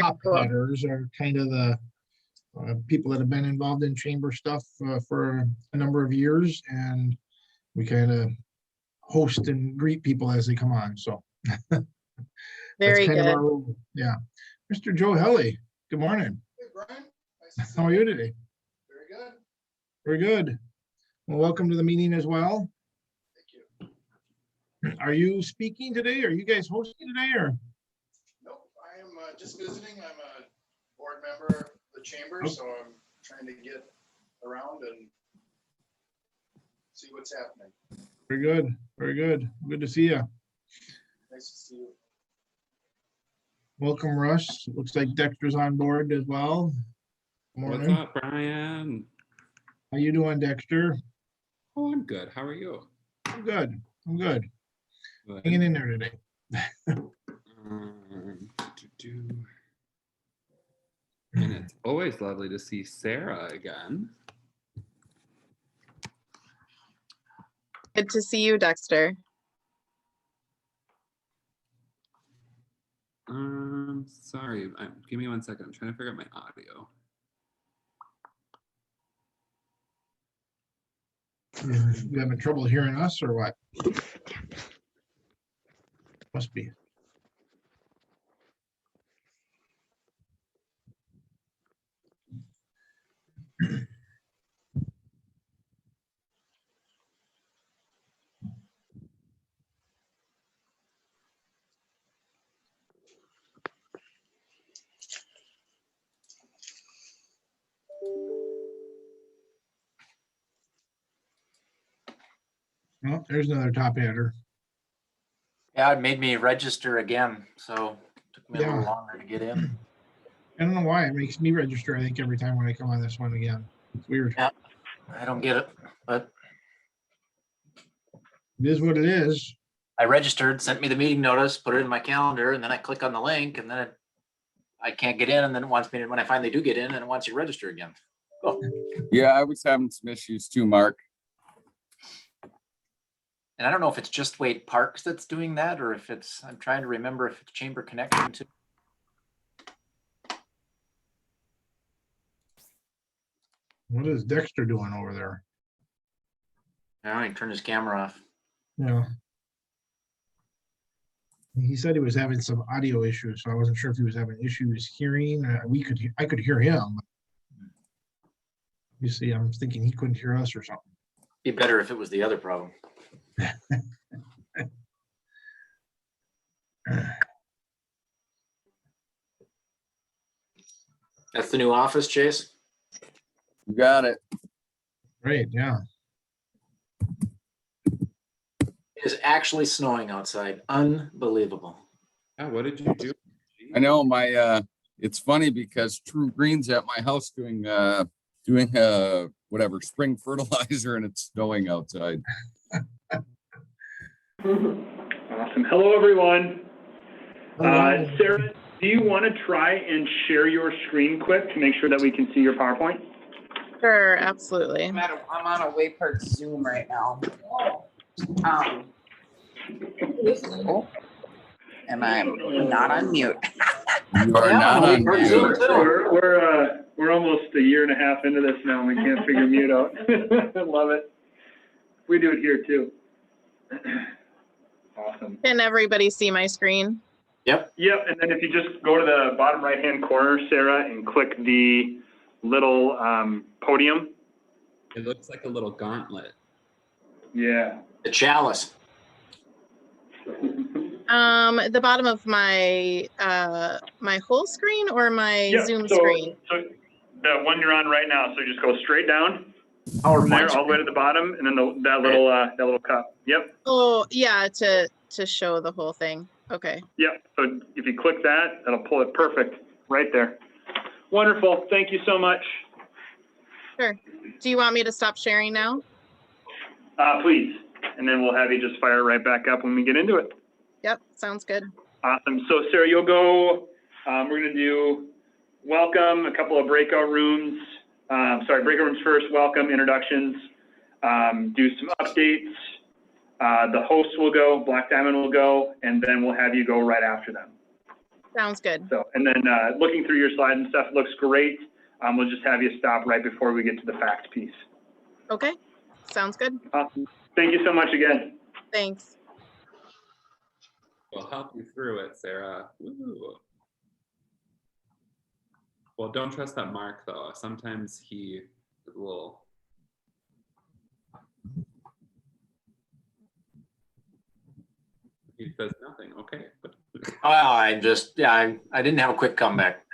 top headers are kind of the people that have been involved in chamber stuff for a number of years, and we kind of host and greet people as they come on. So Very that's kind good. of our role. Yeah. Mr. Joe Helly, good morning. Hey, Brian. Nice to see How are you today? Very good. Very good. Well, welcome to the meeting as well. Thank you. Are you speaking today? Are you guys hosting today, or? Nope, I am just visiting. I'm a board member of the chamber, Okay. so I'm trying to get around and see what's happening. Very good. Very good. Good to see you. Nice to see you. Welcome, Russ. Looks like Dexter's on board as well. What's Morning. up, Brian? How you doing, Dexter? Oh, I'm good. How are you? I'm good. I'm good. Good. Hanging in there today. And it's always lovely to see Sarah again. Good to see you, Dexter. Sorry, give me 1 second. I'm trying to figure out my audio. You having trouble hearing us or what? Must be. Well, there's another top header. Yeah, it made me register again, so it took me a little Yeah. longer to get in. I don't know why it makes me register, I think, every time when I come on this one again. It's weird. Yeah, I don't get it, but It is what it is. I registered, sent me the meeting notice, put it in my calendar, and then I click on the link, and then I can't get in, and then it wants me to, when I finally do get in, and it wants you to register again. Oh, Yeah, I was having some issues too, Mark. and I don't know if it's just Waite Parks that's doing that, or if it's, I'm trying to remember if it's Chamber Connection too. What is Dexter doing over there? Now he turned his camera off. Yeah. He said he was having some audio issues, so I wasn't sure if he was having issues hearing. I could hear him. You see, I'm thinking he couldn't hear us or something. Be better if it was the other problem. That's the new office, Chase. You got it. Great, yeah. It is actually snowing outside. Unbelievable. Yeah, what did you do? I know my it's funny because True Green's at my house doing whatever spring fertilizer and it's snowing outside. Awesome. Hello, everyone. Hello. Sarah, do you want to try and share your screen quick to make sure that we can see your PowerPoint? Sure, absolutely. I'm on a Waite Parks Zoom right now. And I'm not on mute. You are Yeah, not we on heard Zoom mute. too. We're almost a year and a half into this now, and we can't figure mute out. I love it. We do it here too. Awesome. Can everybody see my screen? Yep. Yep, and then if you just go to the bottom right-hand corner, Sarah, and click the little podium. It looks like a little gauntlet. Yeah. The chalice. At the bottom of my my whole screen or my Yeah, Zoom so screen? the one you're on right now, so just go straight down PowerPoint. there, all the way to the bottom, and then that little cup. Yep. Oh, yeah, to show the whole thing. Okay. Yep. So if you click that, that'll pull it perfect right there. Wonderful. Thank you so much. Sure. Do you want me to stop sharing now? Please. And then we'll have you just fire right back up when we get into it. Yep, sounds good. Awesome. So Sarah, you'll go, we're going to do welcome, a couple of breakout rooms. Breakout rooms first, welcome, introductions, do some updates. The hosts will go, BlackDiamond will go, and then we'll have you go right after them. Sounds good. So, and then looking through your slides and stuff looks great. We'll just have you stop right before we get to the fact piece. Okay, sounds good. Awesome. Thank you so much again. Thanks. We'll help you through it, Sarah. Woo. Well, don't trust that Mark though. Sometimes he is a little. He says nothing. Okay, but Oh, I didn't have a quick comeback.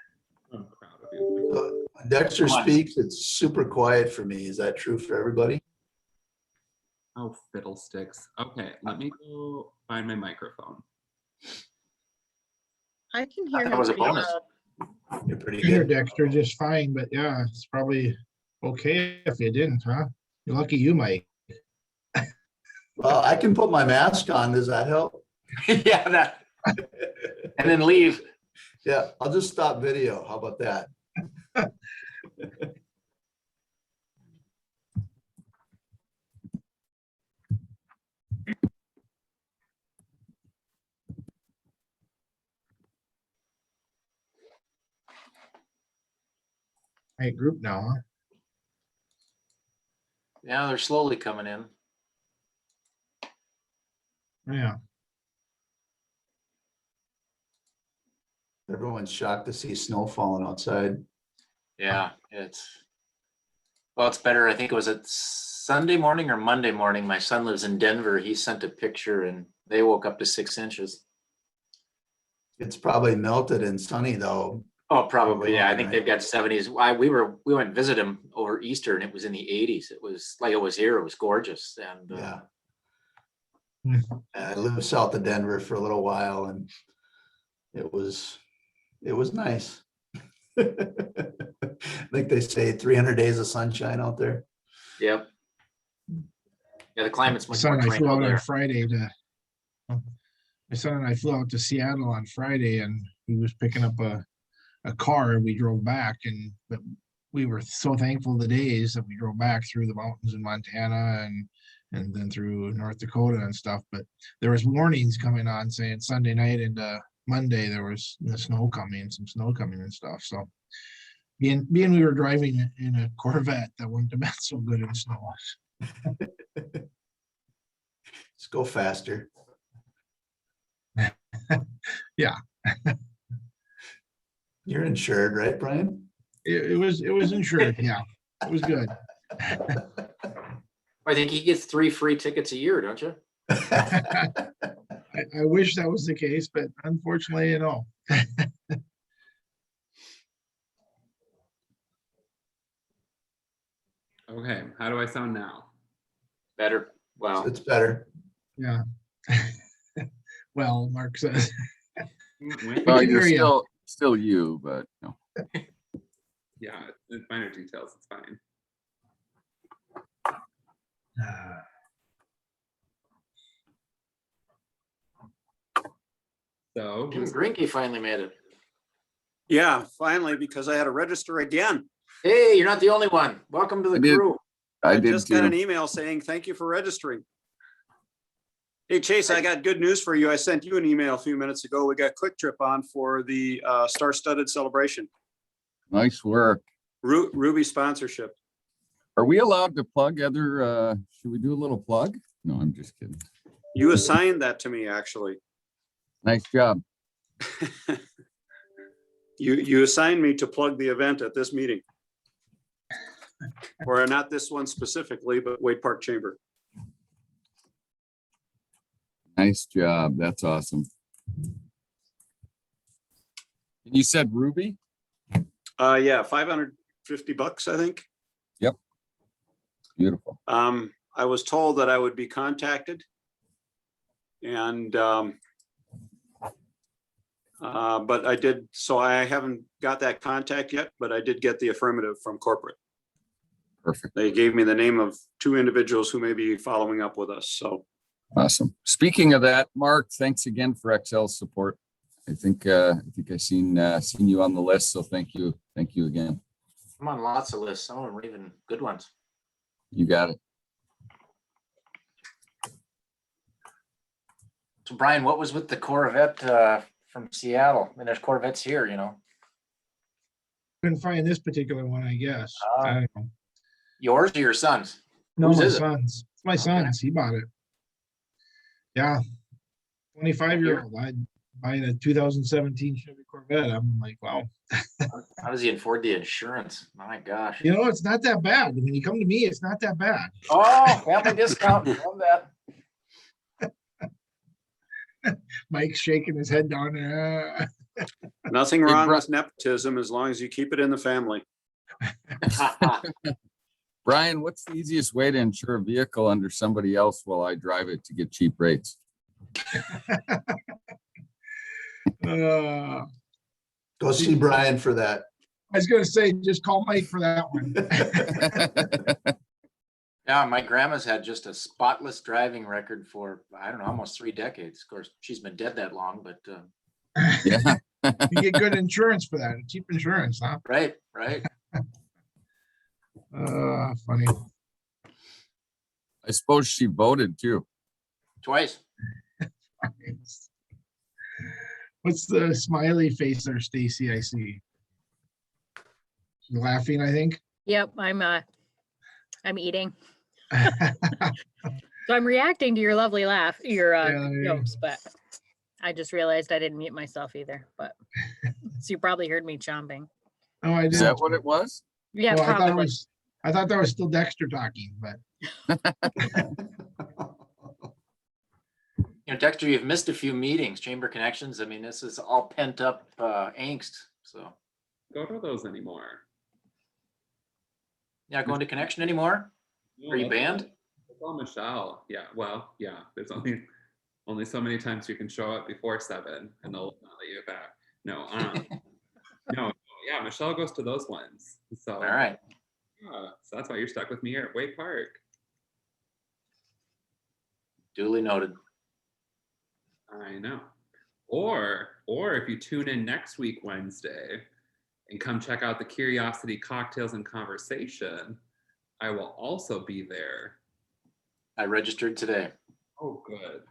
I'm proud of you. Dexter Come on. speaks, it's super quiet for me. Is that true for everybody? Oh, fiddlesticks. Okay, let me go find my microphone. I can hear That him. was a pretty bonus. loud. You're pretty Here, good. Dexter, just fine, but yeah, it's probably okay if you didn't, huh? You're lucky you might. Well, I can put my mask on. Does that help? Yeah, that. And then leave. Yeah, I'll just stop video. How about that? Hey, group now, huh? Yeah, they're slowly coming in. Yeah. Everyone's shocked to see snow falling outside. Yeah, well, it's better. I think it was a Sunday morning or Monday morning. My son lives in Denver. He sent a picture and they woke up to 6 inches. It's probably melted and sunny though. Oh, probably. Yeah, I think Right. they've got 70s. We went and visited them over Easter and it was in the 80s. It was like it was here. It was gorgeous. And Yeah. Hmm. I lived south of Denver for a little while and it was nice. I think they say 300 days of sunshine out there. yep. Yeah, the climate's My much son more and I flew tranquil out on there. Friday my son and I flew out to Seattle on Friday and he was picking up a car and we drove back but we were so thankful the days that we drove back through the mountains in Montana and then through North Dakota and stuff. But there was warnings coming on saying Sunday night into Monday there was some snow coming and stuff. So being we were driving in a Corvette that wouldn't have been so good in snow. Let's go faster. Yeah. You're insured, right, Brian? It was insured. Yeah, it was good. I think he gets 3 free tickets a year, don't you? I wish that was the case, but unfortunately, Okay, how do I sound now? Better. Wow. It's better. Yeah. Well, Mark says. Wait, Well, can you're hear ya. still you, but no. yeah, it's minor details. It's fine. So Jim who's Grinke finally made it. Yeah, finally, because I had to register again. Hey, you're not the only one. Welcome to the I did. crew. I I did just got an too. email saying, thank you for registering. Hey, Chase, I got good news for you. I sent you an email a few minutes ago. We got Quick Trip on for the Star-Studded celebration. Nice work. Ruby sponsorship. Are we allowed to plug other, should we do a little plug? No, I'm just kidding. You assigned that to me, actually. Nice job. You assigned me to plug the event at this meeting. Or not this one specifically, but Waite Park Chamber. Nice job. That's awesome. And you said Ruby? Yeah, $550, I think. Beautiful. I was told that I would be contacted. And but I did, so I haven't got that contact yet, but I did get the affirmative from corporate. Perfect. They gave me the name of 2 individuals who may be following up with us. So Awesome. Speaking of that, Mark, thanks again for Excel's support. I think I seen you on the list, so thank you. Thank you again. I'm on lots of lists. Some of them are even good ones. You got it. So Brian, what was with the Corvette from Seattle. I mean, there's Corvettes here, you know. Couldn't find this particular one, I guess. Ah. I don't know. Yours or your son's? No, Whose my is it? son's. It's my Okay. son's. He bought it. Yeah. 25-year-old. I buying a 2017 Chevy Corvette. I'm like, wow. How does he afford the insurance? My gosh. You know, it's not that bad. When you come to me, it's not that bad. Oh, family discount. Love that. Mike's shaking his head down there. Nothing Hey, wrong Bri- with nepotism as long as you keep it in the family. Brian, what's the easiest way to insure a vehicle under somebody else while I drive it to get cheap rates? I Go see Brian for that. was gonna say, just call Mike for that one. Yeah, my grandma's had just a spotless driving record for, I don't know, almost 3 decades. Of course, she's been dead that long, but Yeah. You get good insurance for that, cheap insurance, huh? right. Funny. I suppose she voted too. Twice. What's the smiley face there, Stacy? I see. She's laughing, I think. Yep, I'm eating. So I'm reacting to your lovely laugh, your Yeah. jokes, but I just realized I didn't mute myself either, but so you probably heard me chomping. Oh, I did. Is that what it was? Yeah, Well, probably. I thought that was still Dexter talking, but You know, Dexter, you've missed a few meetings, Chamber Connections. I mean, this is all pent up angst. So, Go to those anymore. yeah, going to Connection anymore? Are you that's all- banned? That's all Michelle. Yeah. Well, yeah. There's only so many times you can show up before 7, and they'll not let you back. No. No. Yeah, Michelle goes to those ones. So. All right. So that's why you're stuck with me here at Waite Park. Duly noted. I know. Or if you tune in next week Wednesday and come check out the Curiosity Cocktails and Conversation, I will also be there. I registered today. Oh, good.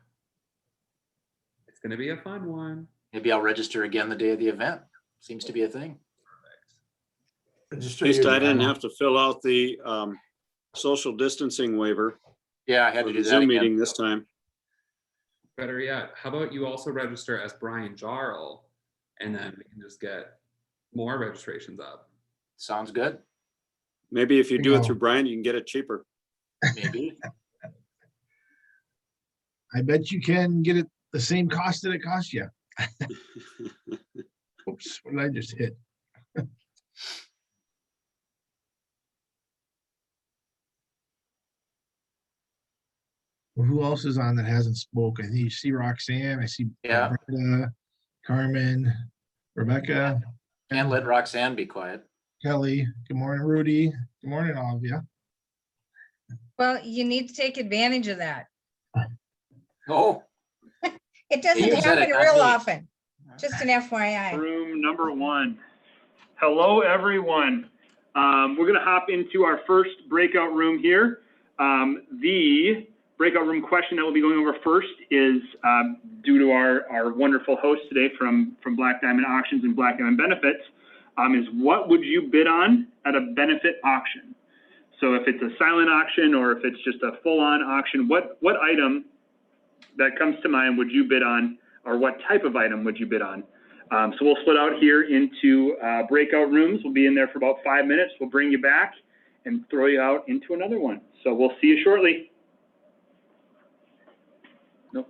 It's going to be a fun one. Maybe I'll register again the day of the event. Seems to be a thing. At least I didn't have to fill out the social distancing waiver Yeah, I had for to do the that Zoom again. meeting this time. Better yet, how about you also register as Brian Jarl, and then we can just get more registrations up. Sounds good. Maybe if you do Bingo. it through Brian, you can get it cheaper. Maybe. I bet you can get it the same cost that it cost you. Oops, what did I just hit? Well, who else is on that hasn't spoke? I think you see Roxanne, I see Yeah. Brenda, Carmen, Rebecca, Can't let Roxanne be quiet. Kelly. Good morning, Rudy. Good morning, all of you. Well, you need to take advantage of that. Oh, It doesn't You said happen it, not real me. often. Just an FYI. Room number 1. Hello, everyone. We're going to hop into our first breakout room here. The breakout room question that we'll be going over first is due to our wonderful host today from Black Diamond Auctions and Black Diamond Benefits, is what would you bid on at a benefit auction? So if it's a silent auction or if it's just a full-on auction, what item that comes to mind would you bid on, or what type of item would you bid on? So we'll split out here into breakout rooms. We'll be in there for about 5 minutes. We'll bring you back and throw you out into another one. So we'll see you shortly. Nope.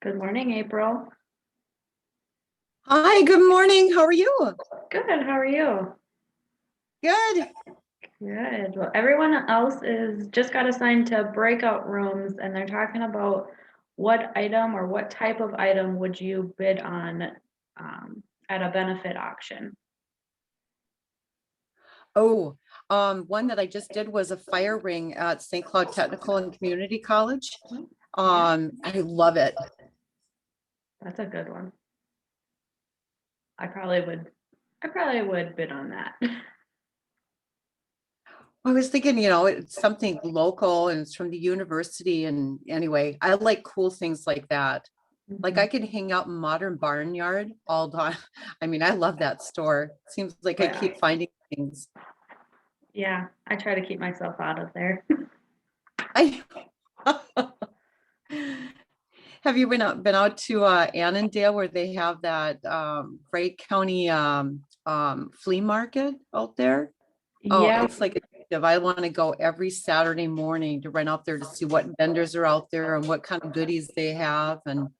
Good morning, April. Hi, good morning. How are you? Good, how are you? Good. Good. Well, everyone else is just got assigned to breakout rooms and they're talking about what item or what type of item would you bid on at a benefit auction? Oh, one that I just did was a fire ring at St. Cloud Technical and Community College. I love it. That's a good one. I probably would bid on that. I was thinking, it's something local and it's from the university. And anyway, I like cool things like that. Like I could hang out in Modern Barnyard all day. I mean, I love that store. Seems like I keep finding things. Yeah, I try to keep myself out of there. Have you been out to Annandale where they have that Wright County flea market out there? Oh, Yeah. it's like I want to go every Saturday morning to run out there to see what vendors are out there and what kind of goodies they have. And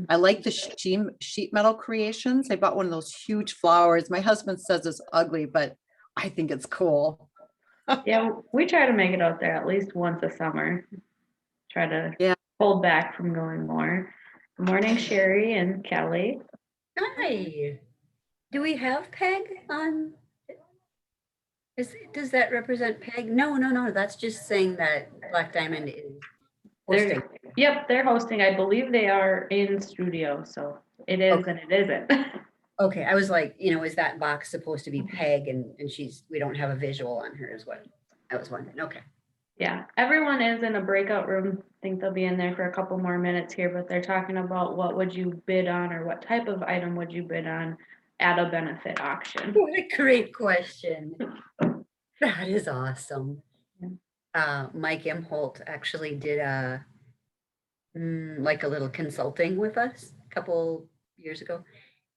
I like the sheet metal creations. I bought one of those huge flowers. My husband says it's ugly, but I think it's cool. Yeah, we try to make it out there at least once a summer. Try to hold back from going more. Good morning, Sherry and Kelly. Hi. Do we have PEG on? Does that represent PEG? No. That's just saying that Black Diamond is hosting. They're hosting. I believe they are in studio, so it is and it isn't. Okay, I was like, is that box supposed to be PEG and we don't have a visual on her is what I was wondering. Okay. Yeah, everyone is in a breakout room. I think they'll be in there for a couple more minutes here, but they're talking about what would you bid on or what type of item would you bid on at a benefit auction. What a great question. That is awesome. Mike Imholt actually did like a little consulting with us a couple years ago.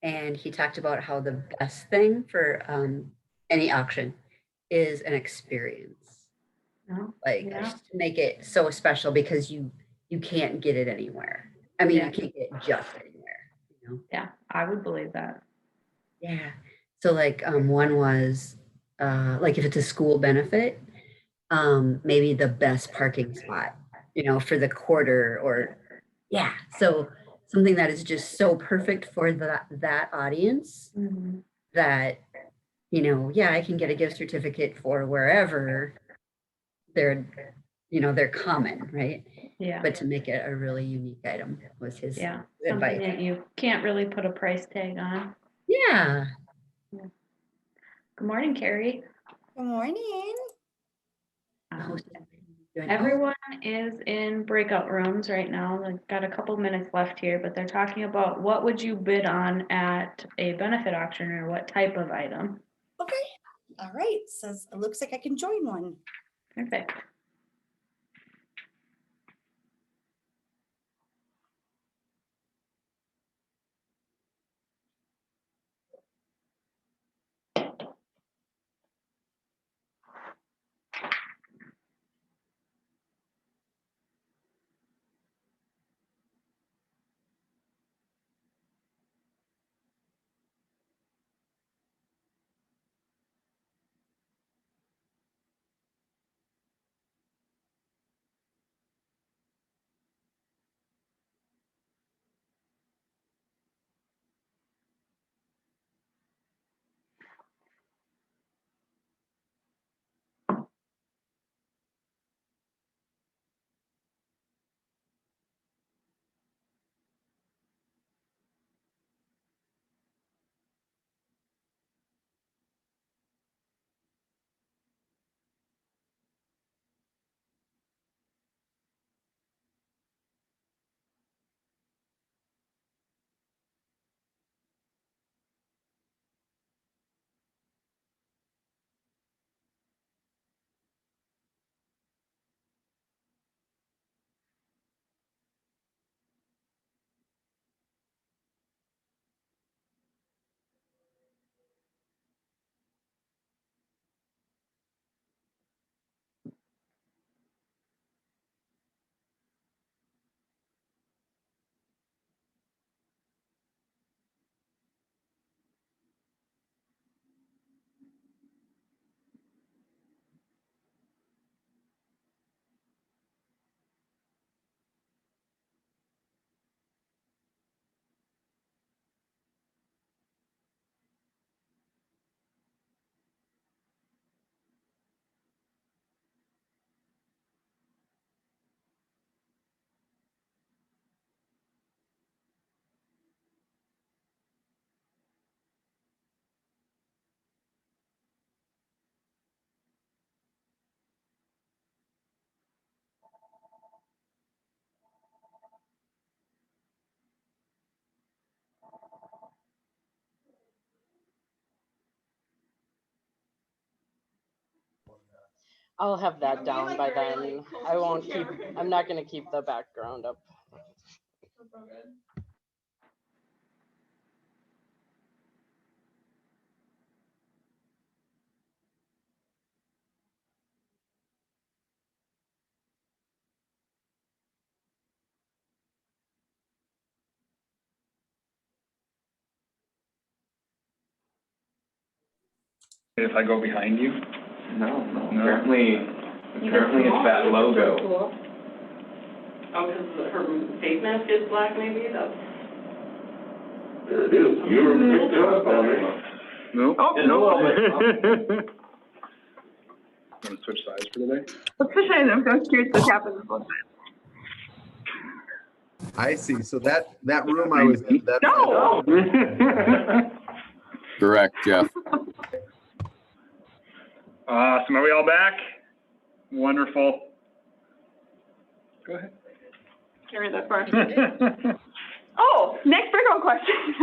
And he talked about how the best thing for any auction is an experience. Just to make it so special because you can't get it anywhere. I mean, you can't get it just anywhere. Yeah, I would believe that. Yeah. So like one was like if it's a school benefit, maybe the best parking spot, for the quarter or so something that is just so perfect for that audience that, I can get a gift certificate for wherever they're common, right? Yeah. But to make it a really unique item was his something advice. that you can't really put a price tag on. Yeah. Good morning, Carrie. Good morning. Everyone is in breakout rooms right now. They've got a couple minutes left here, but they're talking about what would you bid on at a benefit auction or what type of item? Okay. All right. Says it looks like I can join one. Perfect. I'll have that down by then. I won't keep, I'm not gonna keep the background up. If I go behind you? No, apparently it's that logo. Oh, because her face mask is black, maybe, that's. There it is. You were picked up on it. No. Oh, no. Want to switch sides for the day? Let's switch sides, I'm curious what happens both sides. I see. So that room I was in, that's. No! Correct, Jeff. Awesome. Are we all back? Wonderful. Go ahead. Carry that far. Oh, next breakout question.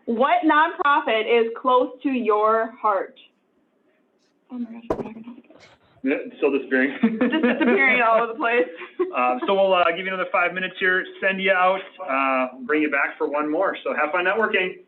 What nonprofit is close to your heart? Oh my gosh, I'm not gonna. Yeah, still disappearing. Just disappearing all over the place. So we'll give you another 5 minutes here, send you out, bring you back for one more. So have fun networking.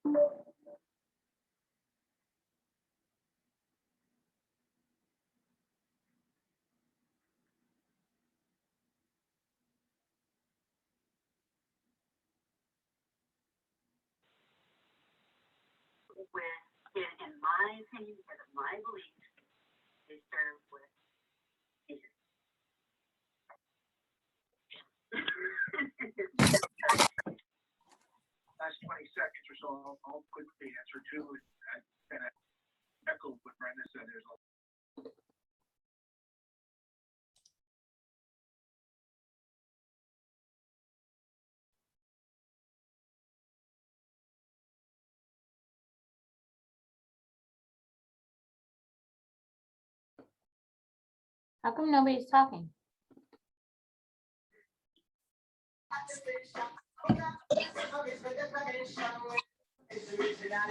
In my opinion, because of my belief, they serve with Last 20 seconds or so, I'll quickly answer too. I kind of echo what Brenda said. There's a How come nobody's talking?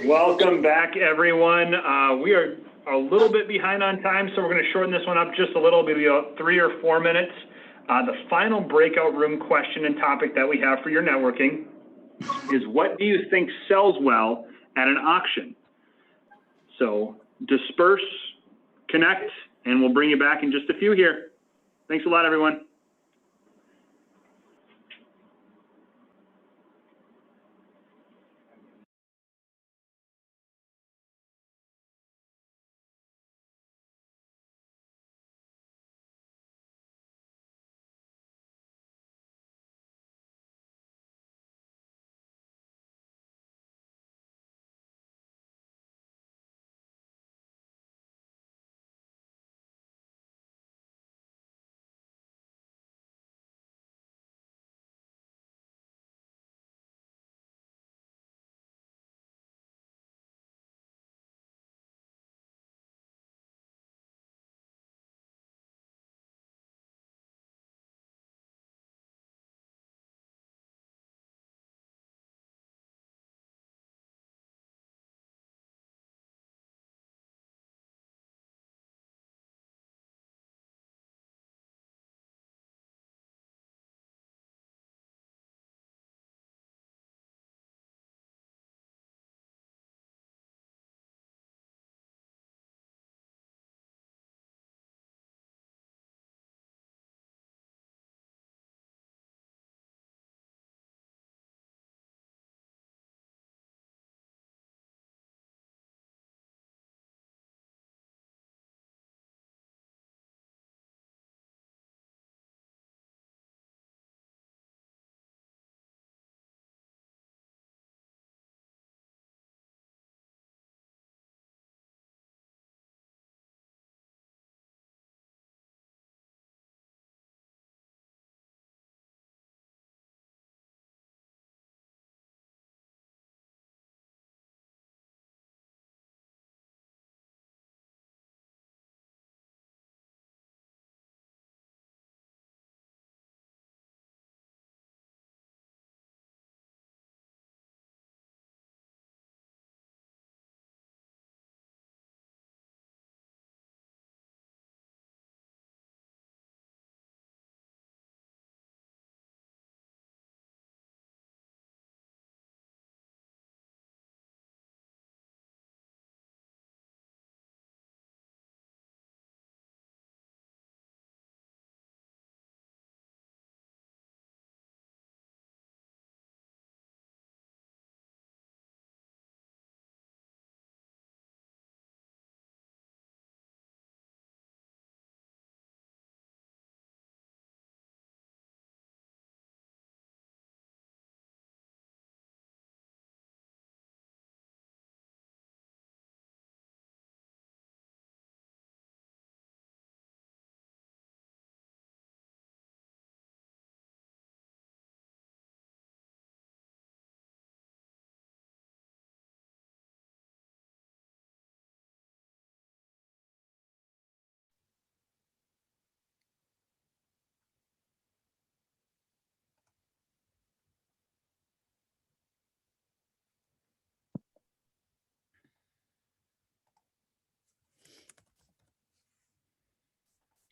Welcome back, everyone. We are a little bit behind on time, so we're going to shorten this one up just a little, maybe about 3 or 4 minutes. The final breakout room question and topic that we have for your networking is, what do you think sells well at an auction? So disperse, connect, and we'll bring you back in just a few here. Thanks a lot, everyone.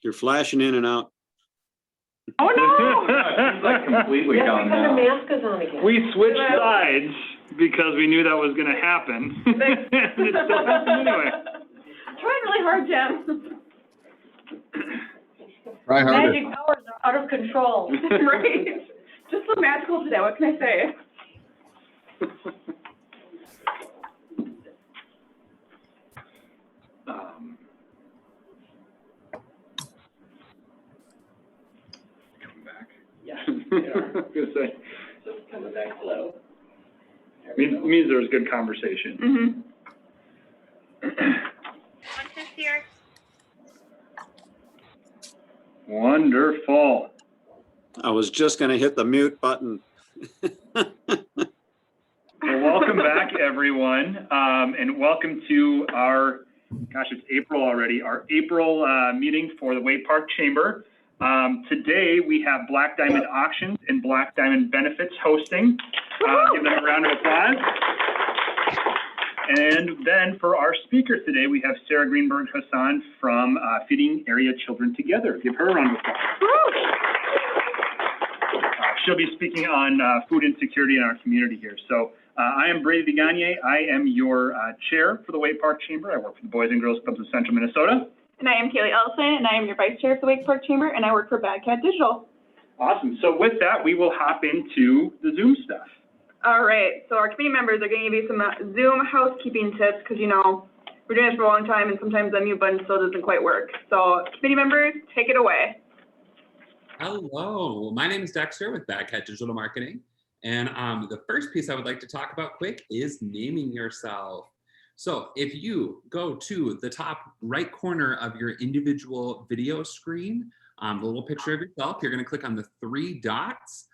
You're flashing in and out. Oh, no. Like completely gone now. We switched sides. because we knew that was gonna happen. And it still happened anyway. Trying really hard, Jim. Try harder. Magic powers are out of control. Right? Just so magical today, what can I say? Coming back. Yeah. I was gonna say, Just coming back slow. means there was good conversation. Mm-hmm. Here. Wonderful. I was just gonna hit the mute button. Well, welcome back, everyone, and welcome to our, gosh, it's April already, our April meeting for the Waite Park Chamber. Today, we have Black Diamond Auctions and Black Diamond Benefits hosting. Give them a round of applause. And then for our speaker today, we have Sarah Greenberg Hassan from Feeding Area Children Together. Give her a round of applause. She'll be speaking on food insecurity in our community here. So I am Brady Gagne. I am your chair for the Waite Park Chamber. I work for the Boys and Girls Clubs of Central Minnesota. And I am Kaylee Ellison, and I am your vice chair for the Waite Park Chamber, and I work for Bad Cat Digital. Awesome. So with that, we will hop into the Zoom stuff. All right, so our committee members are going to give you some Zoom housekeeping tips, because, you know, we're doing this for a long time, and sometimes the mute button still doesn't quite work. So committee members, take it away. Hello, my name is Dexter with Bad Cat Digital Marketing. And the first piece I would like to talk about quick is naming yourself. So if you go to the top right corner of your individual video screen, the little picture of yourself, you're going to click on the 3 dots.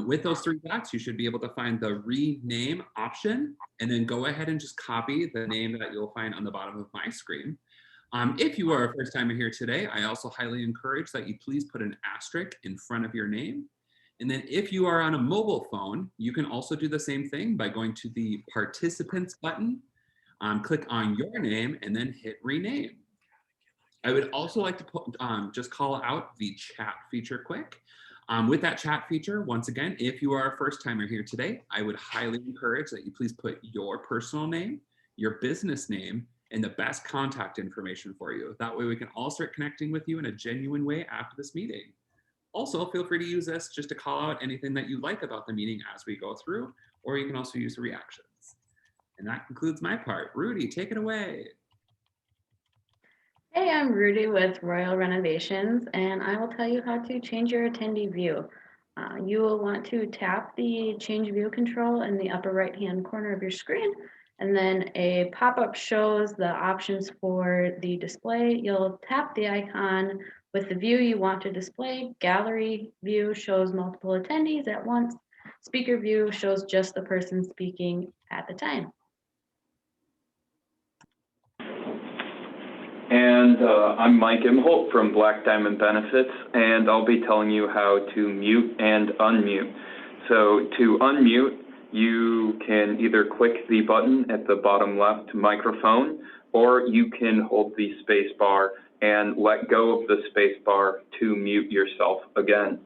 With those 3 dots, you should be able to find the rename option, and then go ahead and just copy the name that you'll find on the bottom of my screen. If you are a first timer here today, I also highly encourage that you please put an asterisk in front of your name. And then if you are on a mobile phone, you can also do the same thing by going to the participants button, click on your name, and then hit rename. I would also like to just call out the chat feature quick. With that chat feature, once again, if you are a first timer here today, I would highly encourage that you please put your personal name, your business name, and the best contact information for you. That way we can all start connecting with you in a genuine way after this meeting. Also, feel free to use this just to call out anything that you like about the meeting as we go through, or you can also use the reactions. And that concludes my part. Rudy, take it away. Hey, I'm Rudy with Royal Renovations, and I will tell you how to change your attendee view. You will want to tap the change view control in the upper right-hand corner of your screen, and then a pop-up shows the options for the display. You'll tap the icon with the view you want to display. Gallery view shows multiple attendees at once. Speaker view shows just the person speaking at the time. And I'm Mike Imholt from Black Diamond Benefits, and I'll be telling you how to mute and unmute. So to unmute, you can either click the button at the bottom left microphone, or you can hold the space bar and let go of the space bar to mute yourself again.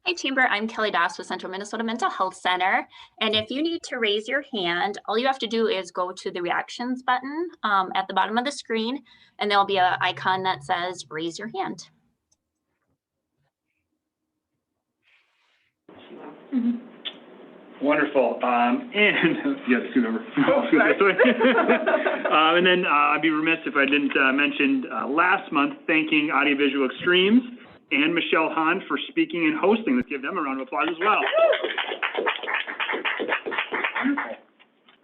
Hey Chamber, I'm Kelly Doss with Central Minnesota Mental Health Center. And if you need to raise your hand, all you have to do is go to the reactions button at the bottom of the screen, and there'll be an icon that says raise your hand. Wonderful. And yes, two number. And then I'd be remiss if I didn't mention last month thanking Audiovisual Extremes and Michelle Hahn for speaking and hosting. Let's give them a round of applause as well. Wonderful.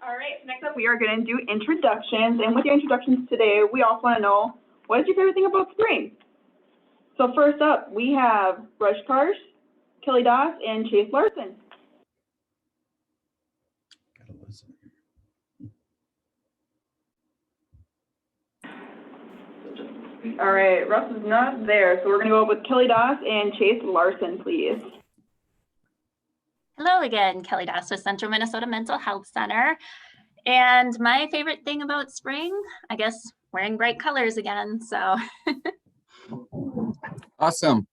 All right, so next up we are going to do introductions. And with your introductions today, we also want to know, what is your favorite thing about spring? So first up, we have Rush Cars, Kelly Doss, and Chase Larson. All right, Russ is not there, so we're going to go up with Kelly Doss and Chase Larson, please. Hello again, Kelly Doss with Central Minnesota Mental Health Center. And my favorite thing about spring, I guess, wearing bright colors again, so. Awesome.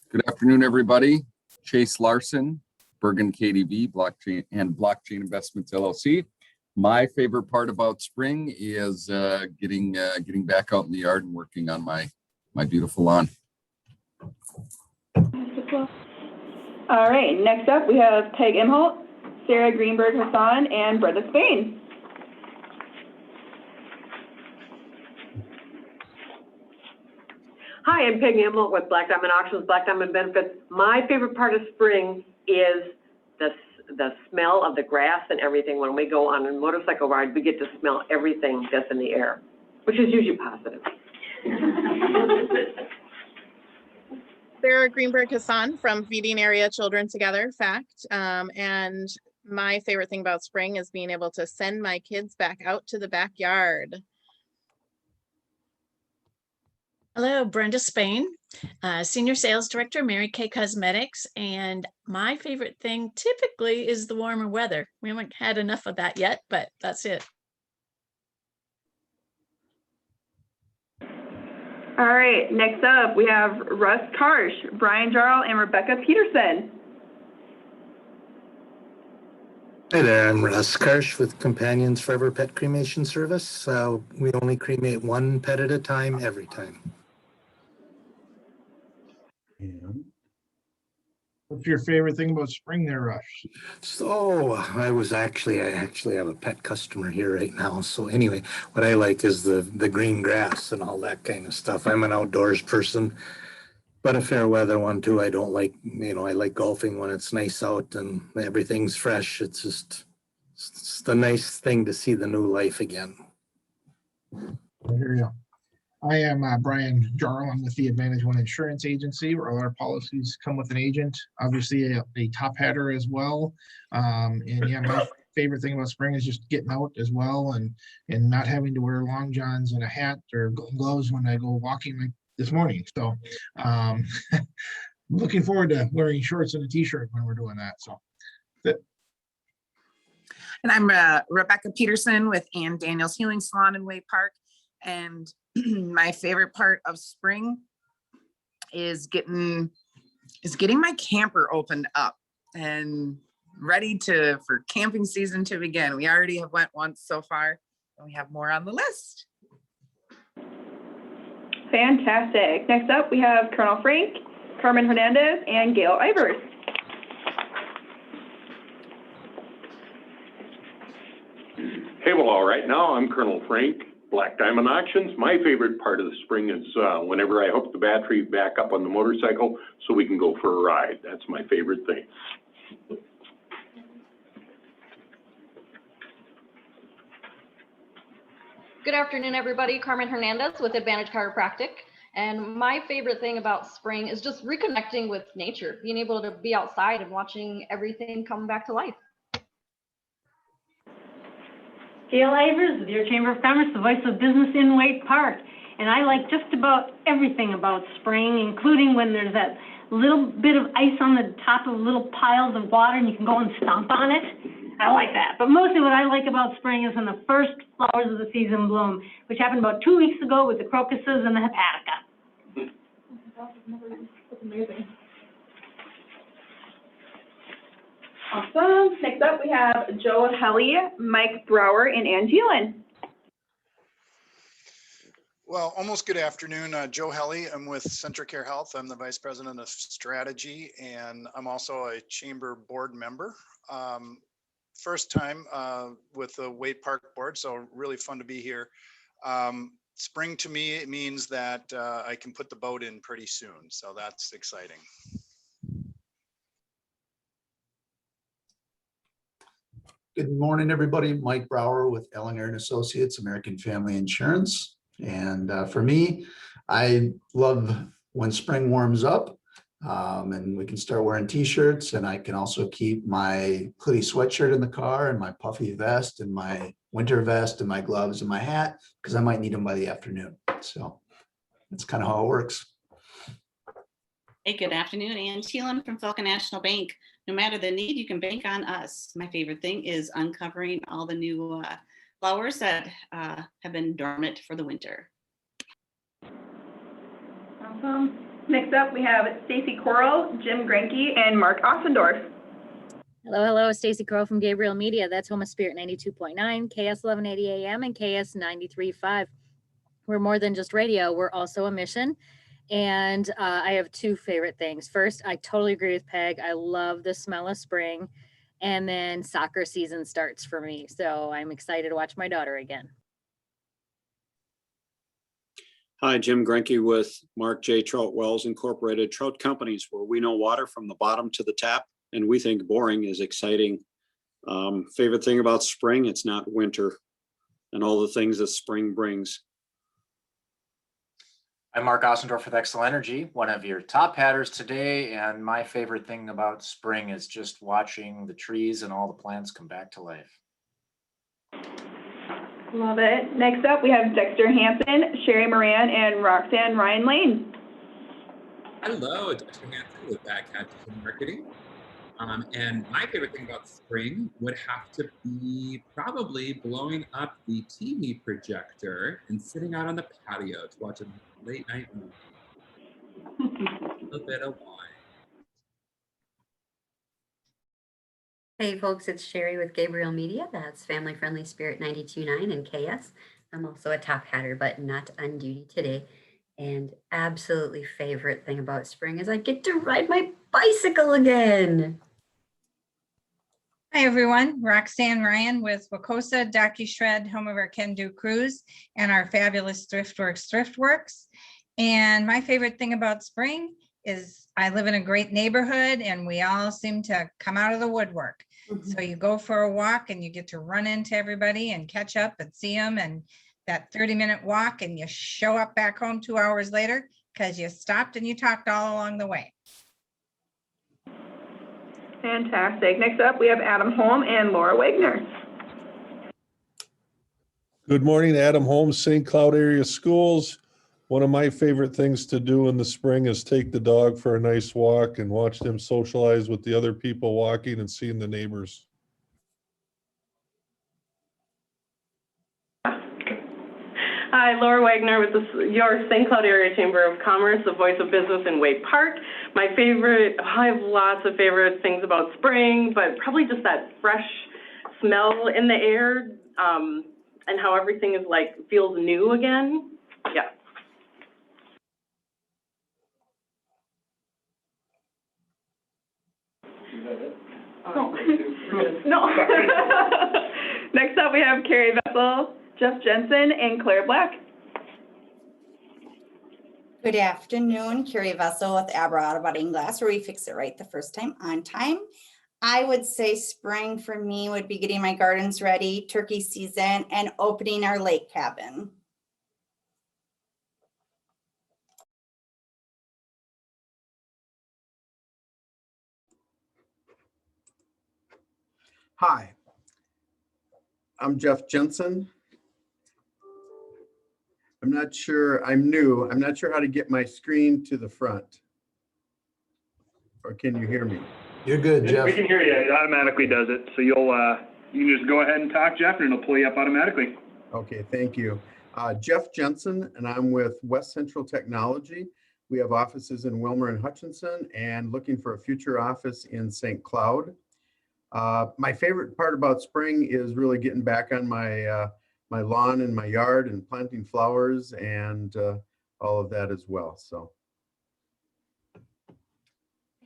Good afternoon, everybody. Chase Larson, Bergen KDV, Blockchain and Blockchain Investments LLC. My favorite part about spring is getting back out in the yard and working on my beautiful lawn. All right, next up, we have Peg Imholt, Sarah Greenberg Hassan, and Brenda Spain. Hi, I'm Peggy Imholt with Black Diamond Auctions, Black Diamond Benefits. My favorite part of spring is the smell of the grass and everything. When we go on a motorcycle ride, we get to smell everything that's in the air, which is usually positive. Sarah Greenberg Hassan from Feeding Area Children Together, FACT. And my favorite thing about spring is being able to send my kids back out to the backyard. Hello, Brenda Spain, Senior Sales Director, Mary Kay Cosmetics. And my favorite thing typically is the warmer weather. We haven't had enough of that yet, but that's it. All right, next up, we have Russ Karsh, Brian Jarl, and Rebecca Peterson. Hi there, I'm Russ Karsh with Companions Forever Pet Cremation Service. We only cremate one pet at a time, every time. What's your favorite thing about spring there, Rush? So I actually have a pet customer here right now. So anyway, what I like is the green grass and all that kind of stuff. I'm an outdoors person, but a fair weather one too. I don't like, I like golfing when it's nice out and everything's fresh. It's the nice thing to see the new life again. I hear you. I am Brian Jarl. I'm with the Advantage One Insurance Agency, where all our policies come with an agent, obviously a top hatter as well. And yeah, my favorite thing about spring is just getting out as well and not having to wear long johns and a hat or gloves when I go walking like this morning. So looking forward to wearing shorts and a t-shirt when we're doing that. So And I'm Rebecca Peterson with Ann Daniels Healing Salon in Waite Park. And my favorite part of spring is getting my camper opened up and ready for camping season to begin. We already have went once so far, and we have more on the list. Fantastic. Next up, we have Colonel Frank, Carmen Hernandez, and Gail Ivers. Hey, well, all right. Now I'm Colonel Frank, Black Diamond Auctions. My favorite part of the spring is whenever I hook the battery back up on the motorcycle so we can go for a ride. That's my favorite thing. Good afternoon, everybody. Carmen Hernandez with Advantage Chiropractic. And my favorite thing about spring is just reconnecting with nature, being able to be outside and watching everything come back to life. Gail Ivers with your Chamber of Commerce, the voice of business in Waite Park. And I like just about everything about spring, including when there's that little bit of ice on the top of little piles of water and you can go and stomp on it. I like that. But mostly what I like about spring is when the first flowers of the season bloom, which happened about 2 weeks ago with the crocuses and the hepatica. That's amazing. Awesome. Next up, we have Joe Helly, Mike Brower, and Ann Gielen. Well, almost good afternoon. Joe Helly. I'm with CentraCare Health. I'm the Vice President of Strategy, and I'm also a Chamber Board member. First time with the Waite Park Board, so really fun to be here. Spring to me, it means that I can put the boat in pretty soon, so that's exciting. Good morning, everybody. Mike Brower with Ellinger and Associates, American Family Insurance. And for me, I love when spring warms up and we can start wearing t-shirts, and I can also keep my hoodie sweatshirt in the car and my puffy vest and my winter vest and my gloves and my hat, because I might need them by the afternoon. So that's kind of how it works. Hey, good afternoon. Ann Thielen from Falcon National Bank. No matter the need, you can bank on us. My favorite thing is uncovering all the new flowers that have been dormant for the winter. Awesome. Next up, we have Stacy Coral, Jim Granke, and Mark Ossendorf. Hello, hello, Stacy Crow from Gabriel Media. That's Home of Spirit 92.9, KS 1180 AM and KS 93.5. We're more than just radio. We're also a mission. And I have two favorite things. First, I totally agree with Peg. I love the smell of spring. And then soccer season starts for me. So I'm excited to watch my daughter again. Hi, Jim Grenke with Mark J. Trout Wells Incorporated Trout Companies, where we know water from the bottom to the tap, and we think boring is exciting. Favorite thing about spring, it's not winter and all the things that spring brings. I'm Mark Ossendorf with Excel Energy, one of your top hatters today, and my favorite thing about spring is just watching the trees and all the plants come back to life. Love it. Next up, we have Dexter Hansen, Sherry Moran, and Roxanne Ryan Lane. Hello, Dexter Hansen with Backcatch Marketing. And my favorite thing about spring would have to be probably blowing up the TV projector and sitting out on the patio to watch a late night movie. A little bit of wine. Hey folks, it's Sherry with Gabriel Media. That's Family Friendly Spirit 92.9 and KS. I'm also a top hatter, but not on duty today. And absolutely favorite thing about spring is I get to ride my bicycle again. Hi everyone, Roxanne Ryan with Wacosa DocuShred, home of our Can Do Cruise and our fabulous Thriftworks. And my favorite thing about spring is I live in a great neighborhood and we all seem to come out of the woodwork. So you go for a walk and you get to run into everybody and catch up and see them, and that 30-minute walk, and you show up back home 2 hours later because you stopped and you talked all along the way. Fantastic. Next up, we have Adam Holm and Laura Wagner. Good morning, Adam Holmes, St. Cloud Area Schools. One of my favorite things to do in the spring is take the dog for a nice walk and watch them socialize with the other people walking and seeing the neighbors. Hi, Laura Wagner with your St. Cloud Area Chamber of Commerce, the voice of business in Waite Park. I have lots of favorite things about spring, but probably just that fresh smell in the air, and how everything is feels new again. Yeah. No. Next up, we have Carrie Vessel, Jeff Jensen, and Claire Black. Good afternoon, Carrie Vessel with Abra Auto Body and Glass, where we fix it right the first time on time. I would say spring for me would be getting my gardens ready, turkey season, and opening our lake cabin. Hi, I'm Jeff Jensen. I'm not sure, I'm new. I'm not sure how to get my screen to the front. Or can you hear me? You're good, Jeff. We can hear you. It automatically does it. So you can just go ahead and talk, Jeff, and it'll pull you up automatically. Okay, thank you. Jeff Jensen, and I'm with West Central Technology. We have offices in Wilmer and Hutchinson, and looking for a future office in St. Cloud. My favorite part about spring is really getting back on my my lawn and my yard and planting flowers and all of that as well. So.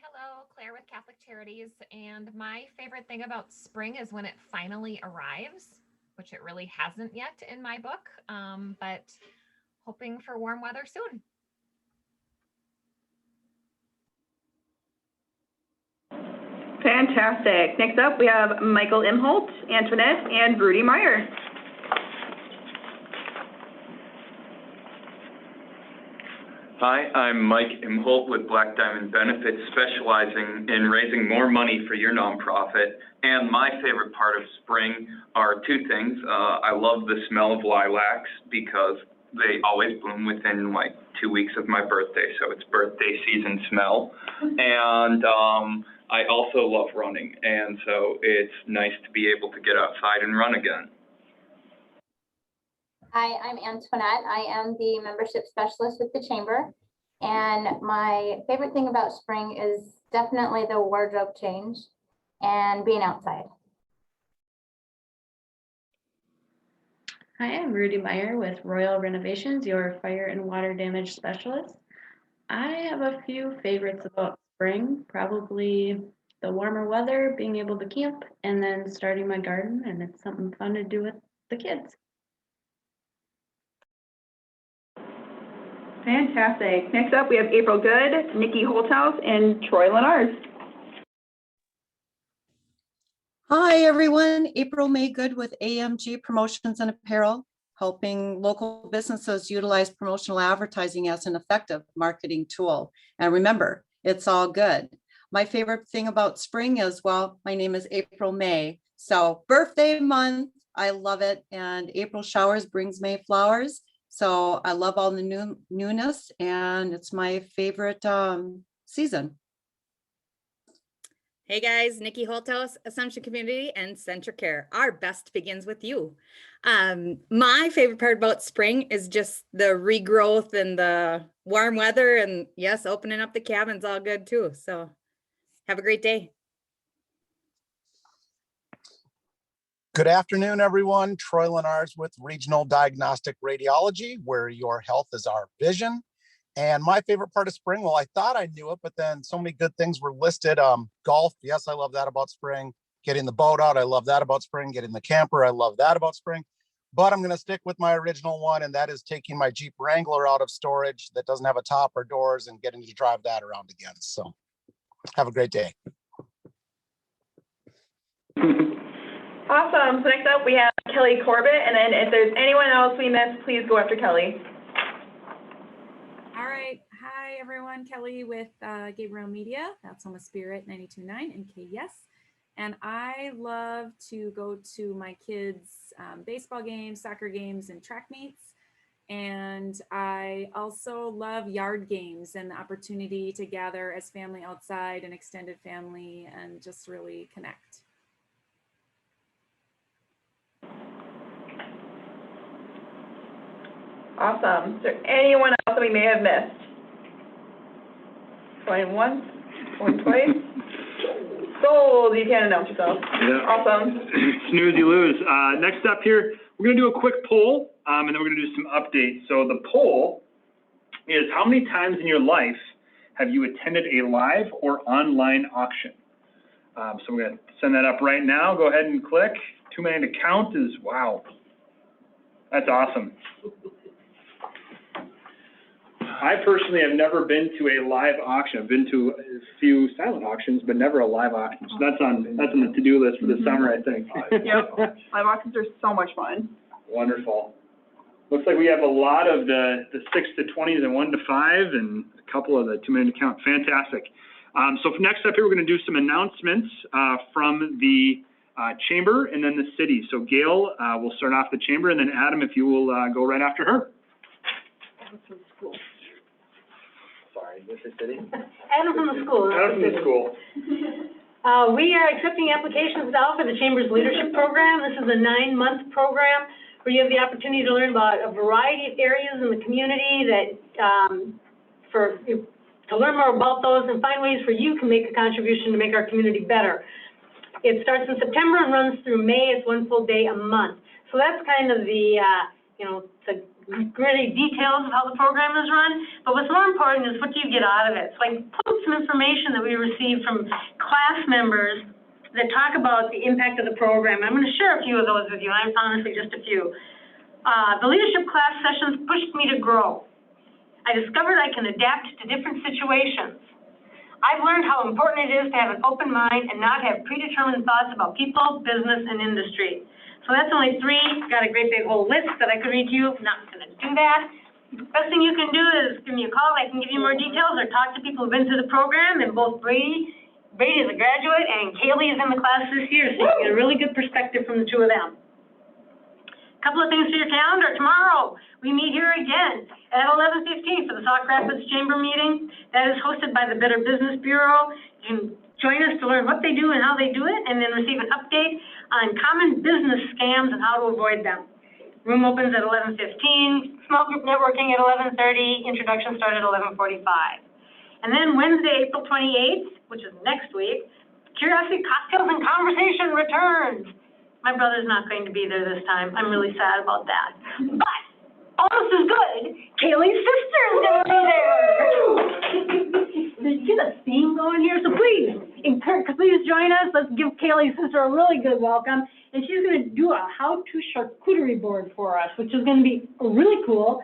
Hello, Claire with Catholic Charities, and my favorite thing about spring is when it finally arrives, which it really hasn't yet in my book, but hoping for warm weather soon. Fantastic. Next up, we have Michael Imholt, Antoinette, and Rudy Meyer. Hi, I'm Mike Imholt with Black Diamond Benefits, specializing in raising more money for your nonprofit. And my favorite part of spring are two things. I love the smell of lilacs because they always bloom within 2 weeks of my birthday, so it's birthday season smell. And I also love running, and so it's nice to be able to get outside and run again. Hi, I'm Antoinette. I am the membership specialist with the Chamber. And my favorite thing about spring is definitely the wardrobe change. and being outside. Hi, I'm Rudy Meyer with Royal Renovations, your fire and water damage specialist. I have a few favorites about spring, probably the warmer weather, being able to camp, and then starting my garden, and it's something fun to do with the kids. Fantastic. Next up, we have April Good, Nikki Holthouse, and Troy Lenars. Hi, everyone. April May Good with AMG Promotions and Apparel, helping local businesses utilize promotional advertising as an effective marketing tool. And remember, it's all good. My favorite thing about spring is, well, my name is April May. So birthday month, I love it. And April showers brings May flowers. So I love all the newness, and it's my favorite season. Hey guys, Nikki Holthouse, Assumption Community and Centric Care. Our best begins with you. My favorite part about spring is just the regrowth and the warm weather, and yes, opening up the cabin's all good too. So have a great day. Good afternoon, everyone. Troy Lenars with Regional Diagnostic Radiology, where your health is our vision. And my favorite part of spring, well, I thought I knew it, but then so many good things were listed. Golf, yes, I love that about spring. Getting the boat out, I love that about spring. Getting the camper, I love that about spring. But I'm going to stick with my original one, and that is taking my Jeep Wrangler out of storage that doesn't have a top or doors and getting to drive that around again. So have a great day. Awesome. So next up, we have Kelly Corbett, and then if there's anyone else we missed, please go after Kelly. All right. Hi, everyone. Kelly with Gabriel Media. That's Home of Spirit 92.9 and KS. And I love to go to my kids' baseball games, soccer games, and track meets. And I also love yard games and the opportunity to gather as family outside and extended family and just really connect. Awesome. Is there anyone else that we may have missed? Going once, going twice. Sold. You can't announce yourself. Yeah. Awesome. Snooze, you lose. Next up here, we're going to do a quick poll, and then we're going to do some updates. So the poll is, how many times in your life have you attended a live or online auction? So we're going to send that up right now. Go ahead and click. Too many to count is, wow. That's awesome. I personally have never been to a live auction. I've been to a few silent auctions, but never a live auction. So that's on the to-do list for the summer, I think. Yep. Live auctions are so much fun. Wonderful. Looks like we have a lot of the 6 to 20s and 1 to 5 and a couple of the too many to count. Fantastic. So for next up here, we're going to do some announcements from the chamber and then the city. So Gail will start off the chamber, and then Adam, if you will go right after her. Sorry, this is city. Adam from the school. Adam from the school. We are accepting applications now for the Chamber's Leadership Program. This is a 9-month program where you have the opportunity to learn about a variety of areas in the community that, to learn more about those and find ways for you can make a contribution to make our community better. It starts in September and runs through May. It's 1 full day a month. So that's kind of the, the gritty details of how the program is run, but what's more important is what do you get out of it. So I pulled some information that we received from class members that talk about the impact of the program. I'm going to share a few of those with you, and honestly just a few. The leadership class sessions pushed me to grow. I discovered I can adapt to different situations. I've learned how important it is to have an open mind and not have predetermined thoughts about people, business, and industry. So that's only 3. Got a great big whole list that I could read to you. I'm not going to do that. Best thing you can do is give me a call. I can give you more details or talk to people who've been through the program. And both Brady is a graduate and Kaylee is in the class this year, so you get a really good perspective from the two of them. A couple of things for your calendar. Tomorrow, we meet here again at 11:15 for the Sauk Rapids Chamber meeting. That is hosted by the Better Business Bureau. You can join us to learn what they do and how they do it, and then receive an update on common business scams and how to avoid them. Room opens at 11:15, small group networking at 11:30, introductions start at 11:45. And then Wednesday, April 28th, which is next week, Curiosity Cocktails and Conversation returns. My brother's not going to be there this time. I'm really sad about that. But almost as good, Kaylee's sister is going to be there. You get a theme going here, so please join us. Let's give Kaylee's sister a really good welcome. And she's going to do a how-to charcuterie board for us, which is going to be really cool.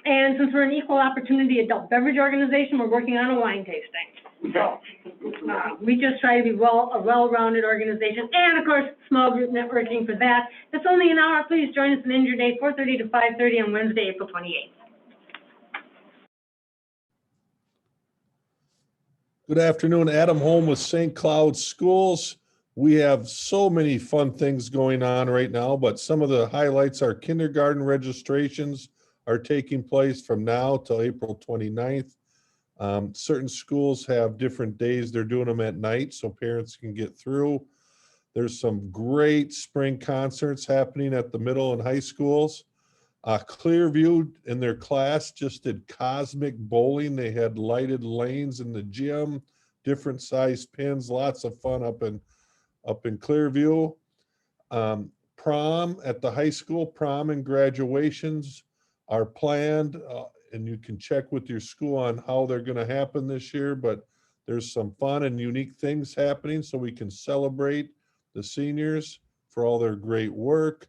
And since we're an equal opportunity adult beverage organization, we're working on a wine tasting. So we just try to be a well-rounded organization, and of course, small group networking for that. It's only an hour. Please join us on Injure Day, 4:30 to 5:30 on Wednesday, April 28th. Good afternoon, Adam Holm with St. Cloud Schools. We have so many fun things going on right now, but some of the highlights are kindergarten registrations are taking place from now till April 29th. Certain schools have different days. They're doing them at night so parents can get through. There's some great spring concerts happening at the middle and high schools. Clearview in their class just did cosmic bowling. They had lighted lanes in the gym, different size pins, lots of fun up in Clearview. Prom at the high school, prom and graduations are planned, and you can check with your school on how they're going to happen this year, but there's some fun and unique things happening so we can celebrate the seniors for all their great work.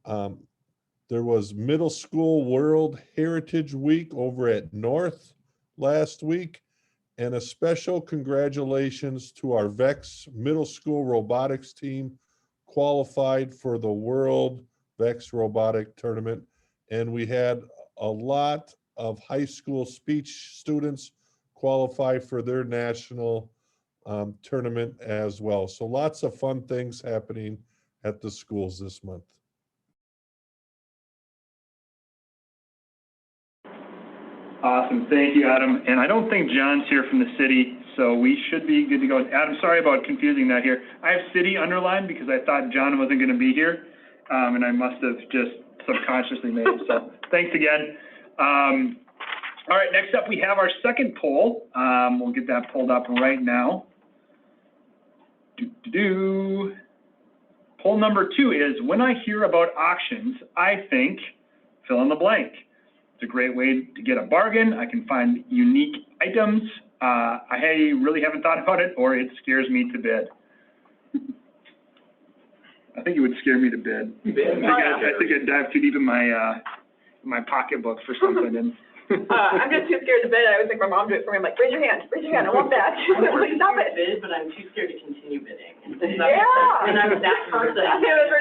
There was Middle School World Heritage Week over at North last week, and a special congratulations to our VEX Middle School Robotics team, qualified for the World VEX Robotic Tournament. And we had a lot of high school speech students qualify for their national tournament as well. So lots of fun things happening at the schools this month. Awesome. Thank you, Adam. And I don't think John's here from the city, so we should be good to go. Adam, sorry about confusing that here. I have city underlined because I thought John wasn't going to be here, and I must have just subconsciously made it. So thanks again. All right, next up we have our second poll. We'll get that pulled up right now. Poll number 2 is, when I hear about auctions, I think fill in the blank. It's a great way to get a bargain. I can find unique items. I really haven't thought about it, or it scares me to bid. I think it would scare me to bid. I think I'd dive too deep in my pocketbook for something. And I'm just too scared to bid. I always think my mom do it for me. I'm like, raise your hand, I want that. Stop it. Bid, but I'm too scared to continue bidding. Yeah. And I'm that person.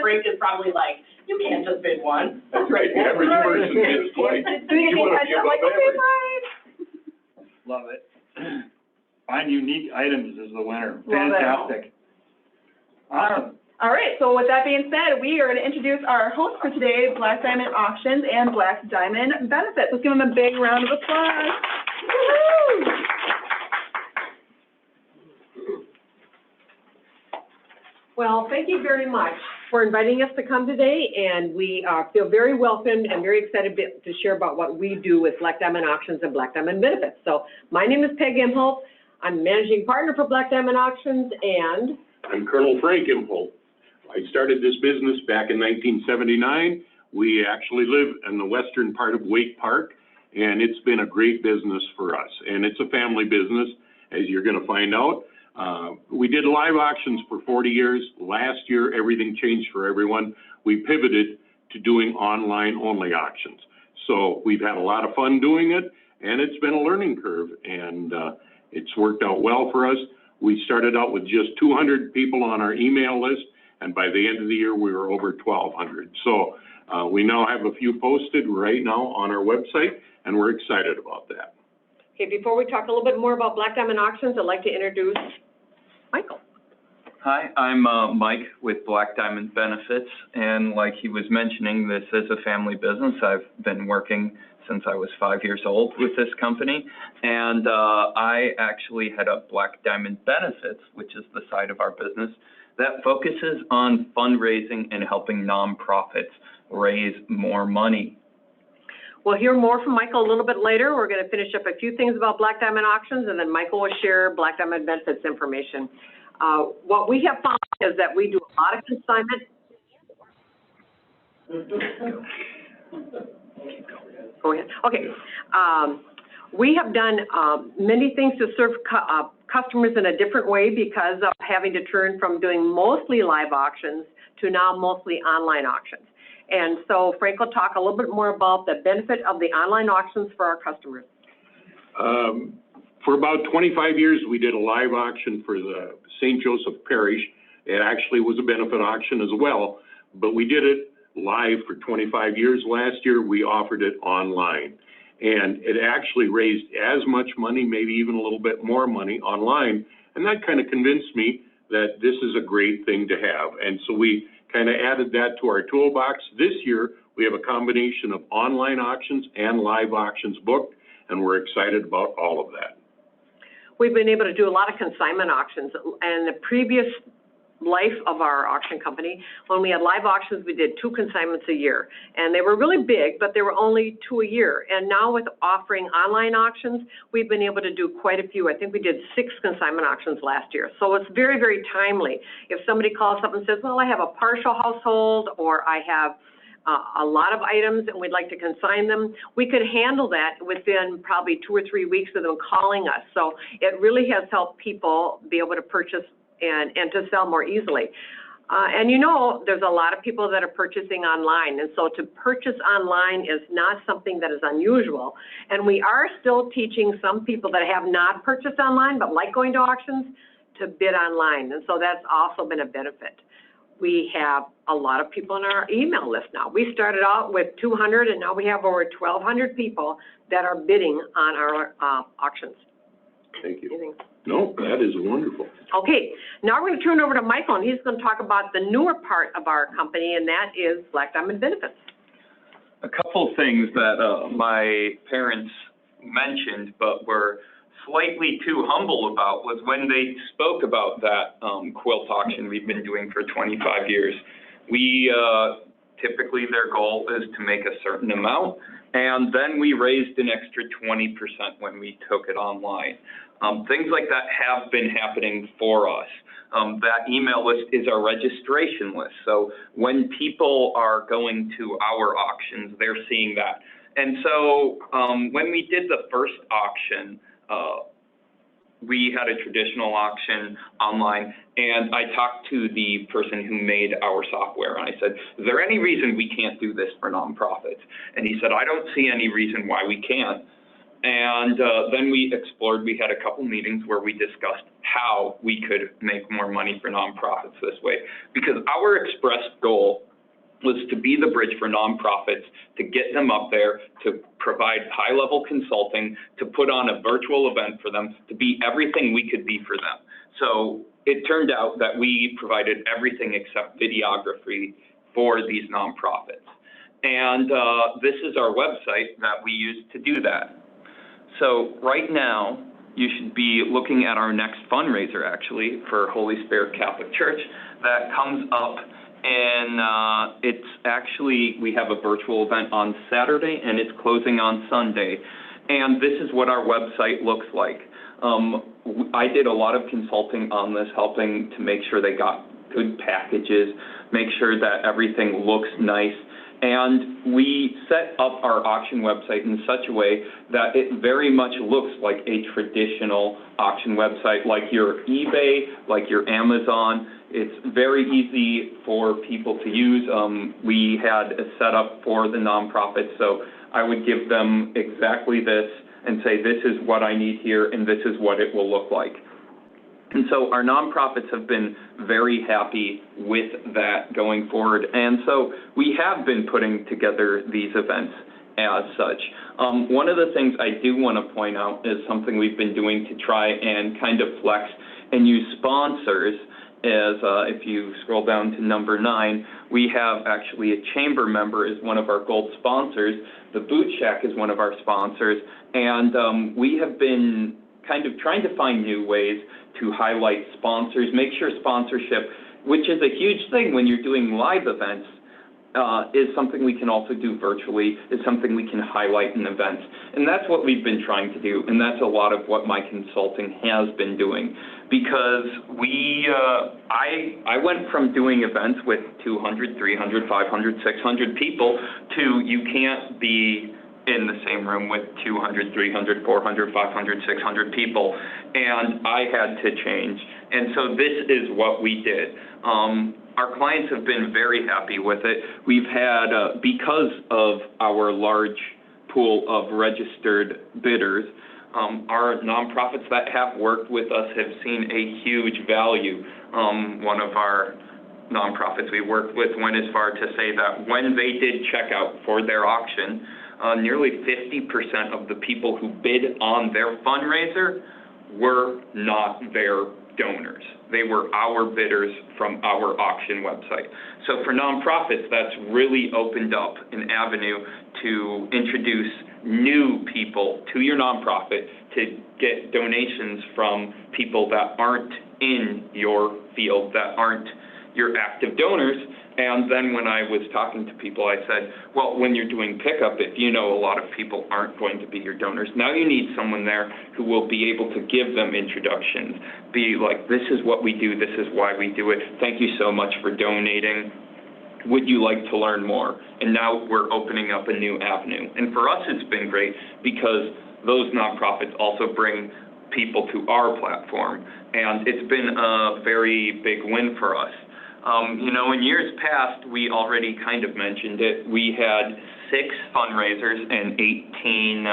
Frank is probably like, you can't just bid one. That's right. The average person bids twice. You want to give up everything. Love it. Find unique items is the winner. Love Fantastic. Awesome. All right, so with that being said, we are going to introduce our host for today, Black Diamond Auctions and Black Diamond Benefits. Let's give them a big round of applause. Woo-hoo! Well, thank you very much for inviting us to come today, and we feel very welcomed and very excited to share about what we do with Black Diamond Auctions and Black Diamond Benefits. So my name is Peg Imholt. I'm managing partner for Black Diamond Auctions, and I'm Colonel Frank Imholt. I started this business back in 1979. We actually live in the western part of Waite Park, and it's been a great business for us. And it's a family business, as you're going to find out. We did live auctions for 40 years. Last year, everything changed for everyone. We pivoted to doing online only auctions. So we've had a lot of fun doing it, and it's been a learning curve, and it's worked out well for us. We started out with just 200 people on our email list, and by the end of the year, we were over 1,200. So we now have a few posted right now on our website, and we're excited about that. okay, before we talk a little bit more about Black Diamond Auctions, I'd like to introduce Michael. Hi, I'm Mike with Black Diamond Benefits, and like he was mentioning, this is a family business. I've been working since I was 5 years old with this company, and I actually head up Black Diamond Benefits, which is the side of our business that focuses on fundraising and helping nonprofits raise more money. We'll hear more from Michael a little bit later. We're going to finish up a few things about Black Diamond Auctions, and then Michael will share Black Diamond Benefits information. What we have found is that we do a lot of consignment. Go ahead. Okay. We have done many things to serve customers in a different way because of having to turn from doing mostly live auctions to now mostly online auctions. And so Frank will talk a little bit more about the benefit of the online auctions for our customers. For about 25 years, we did a live auction for the St. Joseph Parish. It actually was a benefit auction as well, but we did it live for 25 years. Last year, we offered it online. And it actually raised as much money, maybe even a little bit more money online. And that kind of convinced me that this is a great thing to have. And so we kind of added that to our toolbox. This year, we have a combination of online auctions and live auctions booked, and we're excited about all of that. We've been able to do a lot of consignment auctions. And the previous life of our auction company, when we had live auctions, we did 2 consignments a year. And they were really big, but they were only 2 a year. And now with offering online auctions, we've been able to do quite a few. I think we did 6 consignment auctions last year. So it's very, very timely. If somebody calls up and says, well, I have a partial household, or I have a lot of items and we'd like to consign them, we could handle that within probably 2 or 3 weeks of them calling us. So it really has helped people be able to purchase and to sell more easily. And you know, there's a lot of people that are purchasing online. And so to purchase online is not something that is unusual. And we are still teaching some people that have not purchased online but like going to auctions to bid online. And so that's also been a benefit. We have a lot of people on our email list now. We started out with 200 and now we have over 1,200 people that are bidding on our auctions. Thank you. No, that is wonderful. Okay, now we're going to turn over to Michael, and he's going to talk about the newer part of our company, and that is Black Diamond Benefits. A couple things that my parents mentioned, but were slightly too humble about, was when they spoke about that quilt auction we've been doing for 25 years. We typically, their goal is to make a certain amount, and then we raised an extra 20% when we took it online. Things like that have been happening for us. That email list is our registration list. So when people are going to our auctions, they're seeing that. And so when we did the first auction, we had a traditional auction online, and I talked to the person who made our software, and I said, is there any reason we can't do this for nonprofits? And he said, I don't see any reason why we can't. And then we explored, we had a couple meetings where we discussed how we could make more money for nonprofits this way. Because our express goal was to be the bridge for nonprofits, to get them up there, to provide high-level consulting, to put on a virtual event for them, to be everything we could be for them. So it turned out that we provided everything except videography for these nonprofits. And this is our website that we use to do that. So right now, you should be looking at our next fundraiser, actually, for Holy Spirit Catholic Church. That comes up, and it's actually, we have a virtual event on Saturday, and it's closing on Sunday. And this is what our website looks like. I did a lot of consulting on this, helping to make sure they got good packages, make sure that everything looks nice. And we set up our auction website in such a way that it very much looks like a traditional auction website, like your eBay, like your Amazon. It's very easy for people to use. We had a setup for the nonprofits, so I would give them exactly this and say, this is what I need here, and this is what it will look like. And so our nonprofits have been very happy with that going forward. And so we have been putting together these events as such. One of the things I do want to point out is something we've been doing to try and kind of flex and use sponsors. As if you scroll down to number 9, we have actually a chamber member is one of our gold sponsors. The Boot Shack is one of our sponsors. And we have been kind of trying to find new ways to highlight sponsors, make sure sponsorship, which is a huge thing when you're doing live events, is something we can also do virtually, is something we can highlight in events. And that's what we've been trying to do, and that's a lot of what my consulting has been doing. because I went from doing events with 200, 300, 500, 600 people to you can't be in the same room with 200, 300, 400, 500, 600 people, and I had to change. And so this is what we did. Our clients have been very happy with it. We've had, because of our large pool of registered bidders, our nonprofits that have worked with us have seen a huge value. One of our nonprofits we worked with went as far to say that when they did checkout for their auction, nearly 50% of the people who bid on their fundraiser were not their donors. They were our bidders from our auction website. So for nonprofits, that's really opened up an avenue to introduce new people to your nonprofit to get donations from people that aren't in your field, that aren't your active donors. And then when I was talking to people, I said, well, when you're doing pickup, if you know a lot of people aren't going to be your donors, now you need someone there who will be able to give them introductions, be like, this is what we do, this is why we do it. Thank you so much for donating. Would you like to learn more? And now we're opening up a new avenue. And for us, it's been great because those nonprofits also bring people to our platform. And it's been a very big win for us. You know, in years past, we already kind of mentioned it. We had 6 fundraisers and 18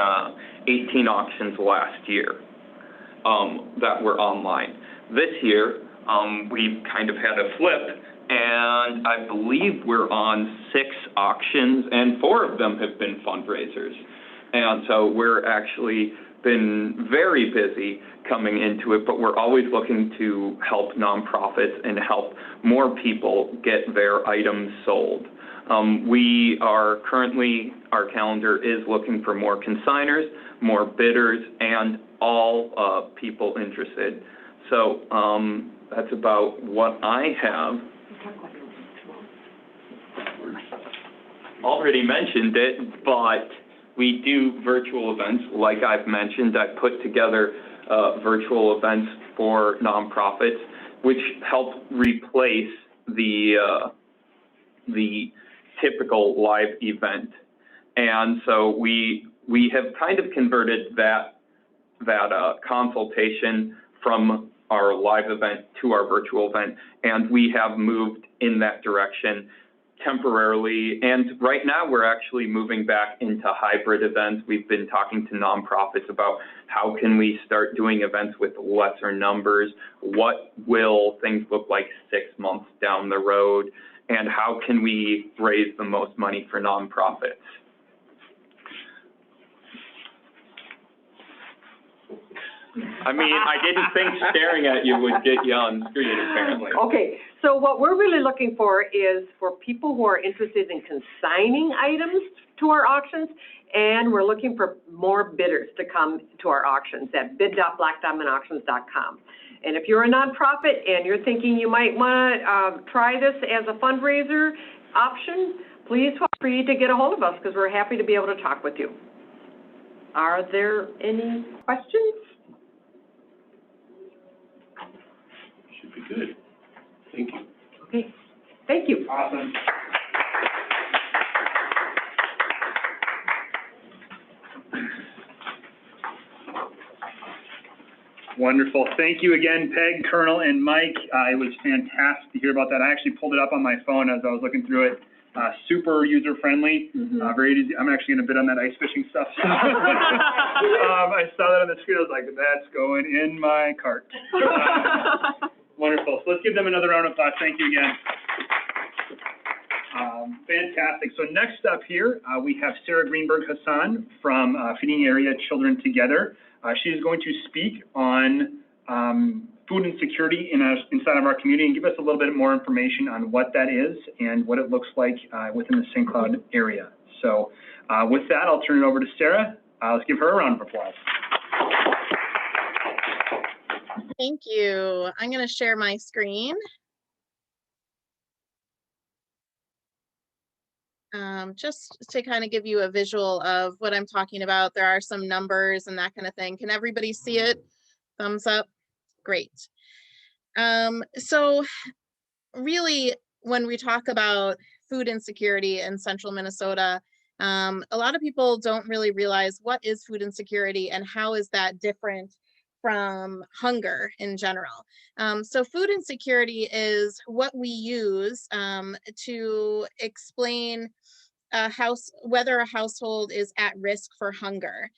auctions last year that were online. This year, we've kind of had a flip, and I believe we're on 6 auctions, and 4 of them have been fundraisers. And so we're actually been very busy coming into it, but we're always looking to help nonprofits and help more people get their items sold. We are currently, our calendar is looking for more consigners, more bidders, and all people interested. So that's about what I have. Already mentioned it, but we do virtual events. Like I've mentioned, I put together virtual events for nonprofits, which help replace the typical live event. And so we have kind of converted that consultation from our live event to our virtual event, and we have moved in that direction temporarily. And right now we're actually moving back into hybrid events. We've been talking to nonprofits about how can we start doing events with lesser numbers? What will things look like 6 months down the road? And how can we raise the most money for nonprofits? I mean, I didn't think staring at you would get you on screen, apparently. Okay, so what we're really looking for is for people who are interested in consigning items to our auctions, and we're looking for more bidders to come to our auctions at bid.blackdiamondauctions.com. And if you're a nonprofit and you're thinking you might want to try this as a fundraiser option, please feel free to get a hold of us because we're happy to be able to talk with you. Are there any questions? Should be good. Thank you. Okay, thank you. Awesome. Wonderful. Thank you again, Peg, Colonel, and Mike. It was fantastic to hear about that. I actually pulled it up on my phone as I was looking through it. Super user-friendly, very easy. I'm actually going to bid on that ice fishing stuff. I saw that on the screen. I was like, that's going in my cart. Wonderful. So let's give them another round of applause. Thank you again. Fantastic. So next up here, we have Sarah Greenberg Hassan from Feeding Area Children Together. She is going to speak on food insecurity inside of our community and give us a little bit more information on what that is and what it looks like within the St. Cloud area. So with that, I'll turn it over to Sarah. Let's give her a round of applause. Thank you. I'm going to share my screen. Just to kind of give you a visual of what I'm talking about. There are some numbers and that kind of thing. Can everybody see it? Thumbs up. Great. So really, when we talk about food insecurity in central Minnesota, a lot of people don't really realize what is food insecurity and how is that different from hunger in general. So food insecurity is what we use to explain whether a household is at risk for hunger.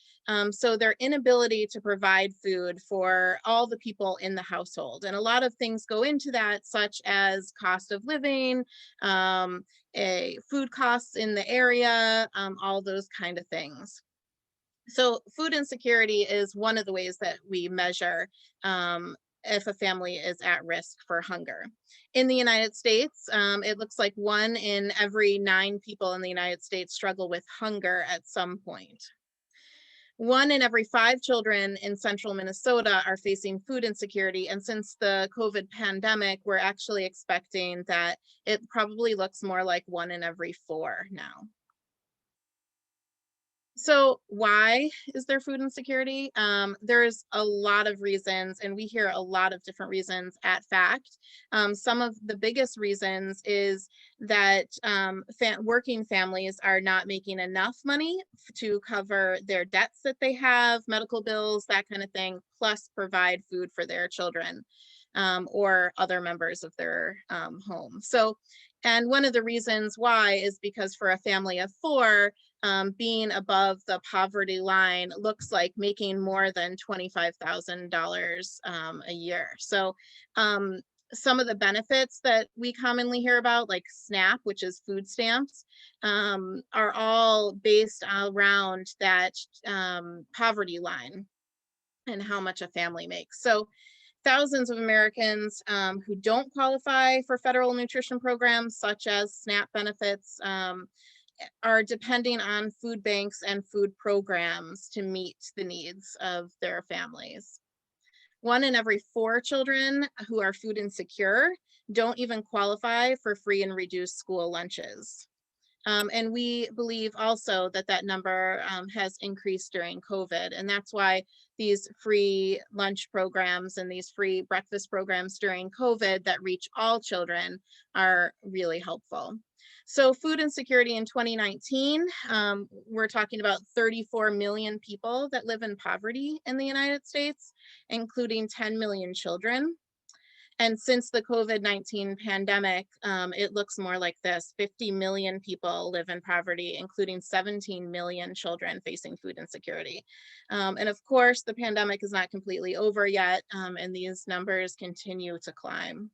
So their inability to provide food for all the people in the household. And a lot of things go into that, such as cost of living, food costs in the area, all those kind of things. So food insecurity is one of the ways that we measure if a family is at risk for hunger. In the United States, it looks like 1 in every 9 people in the United States struggle with hunger at some point. 1 in every 5 children in central Minnesota are facing food insecurity. And since the COVID pandemic, we're actually expecting that it probably looks more like 1 in every 4 now. So why is there food insecurity? There's a lot of reasons, and we hear a lot of different reasons at FACT. Some of the biggest reasons is that working families are not making enough money to cover their debts that they have, medical bills, that kind of thing, plus provide food for their children or other members of their home. So, and one of the reasons why is because for a family of 4, being above the poverty line looks like making more than $25,000 a year. So some of the benefits that we commonly hear about, like SNAP, which is food stamps, are all based around that poverty line and how much a family makes. So thousands of Americans who don't qualify for federal nutrition programs, such as SNAP benefits, are depending on food banks and food programs to meet the needs of their families. 1 in every 4 children who are food insecure don't even qualify for free and reduced school lunches. And we believe also that that number has increased during COVID. And that's why these free lunch programs and these free breakfast programs during COVID that reach all children are really helpful. So food insecurity in 2019, we're talking about 34 million people that live in poverty in the United States, including 10 million children. And since the COVID-19 pandemic, it looks more like this. 50 million people live in poverty, including 17 million children facing food insecurity. And of course, the pandemic is not completely over yet, and these numbers continue to climb.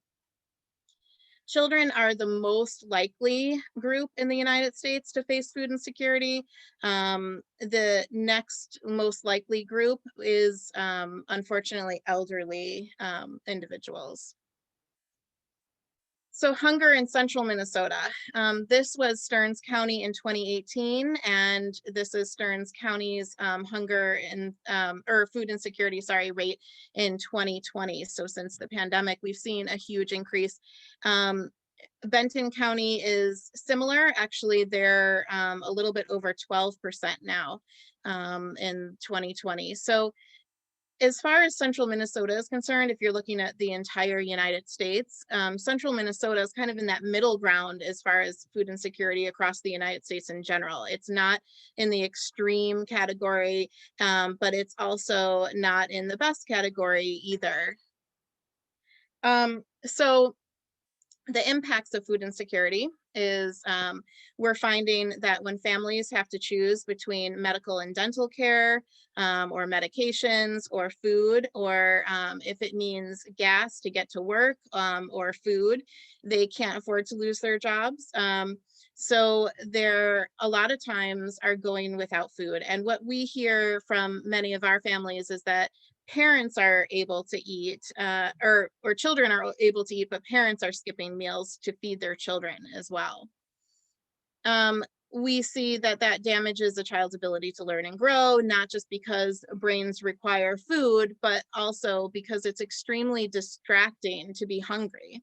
Children are the most likely group in the United States to face food insecurity. The next most likely group is unfortunately elderly individuals. So hunger in central Minnesota. This was Stearns County in 2018, and this is Stearns County's hunger and or food insecurity, rate in 2020. So since the pandemic, we've seen a huge increase. Benton County is similar. Actually, they're a little bit over 12% now in 2020. So as far as central Minnesota is concerned, if you're looking at the entire United States, central Minnesota is kind of in that middle ground as far as food insecurity across the United States in general. It's not in the extreme category, but it's also not in the best category either. So the impacts of food insecurity is we're finding that when families have to choose between medical and dental care or medications or food, or if it means gas to get to work or food, they can't afford to lose their jobs. So they're a lot of times are going without food. And what we hear from many of our families is that parents are able to eat or children are able to eat, but parents are skipping meals to feed their children as well. We see that that damages a child's ability to learn and grow, not just because brains require food, but also because it's extremely distracting to be hungry.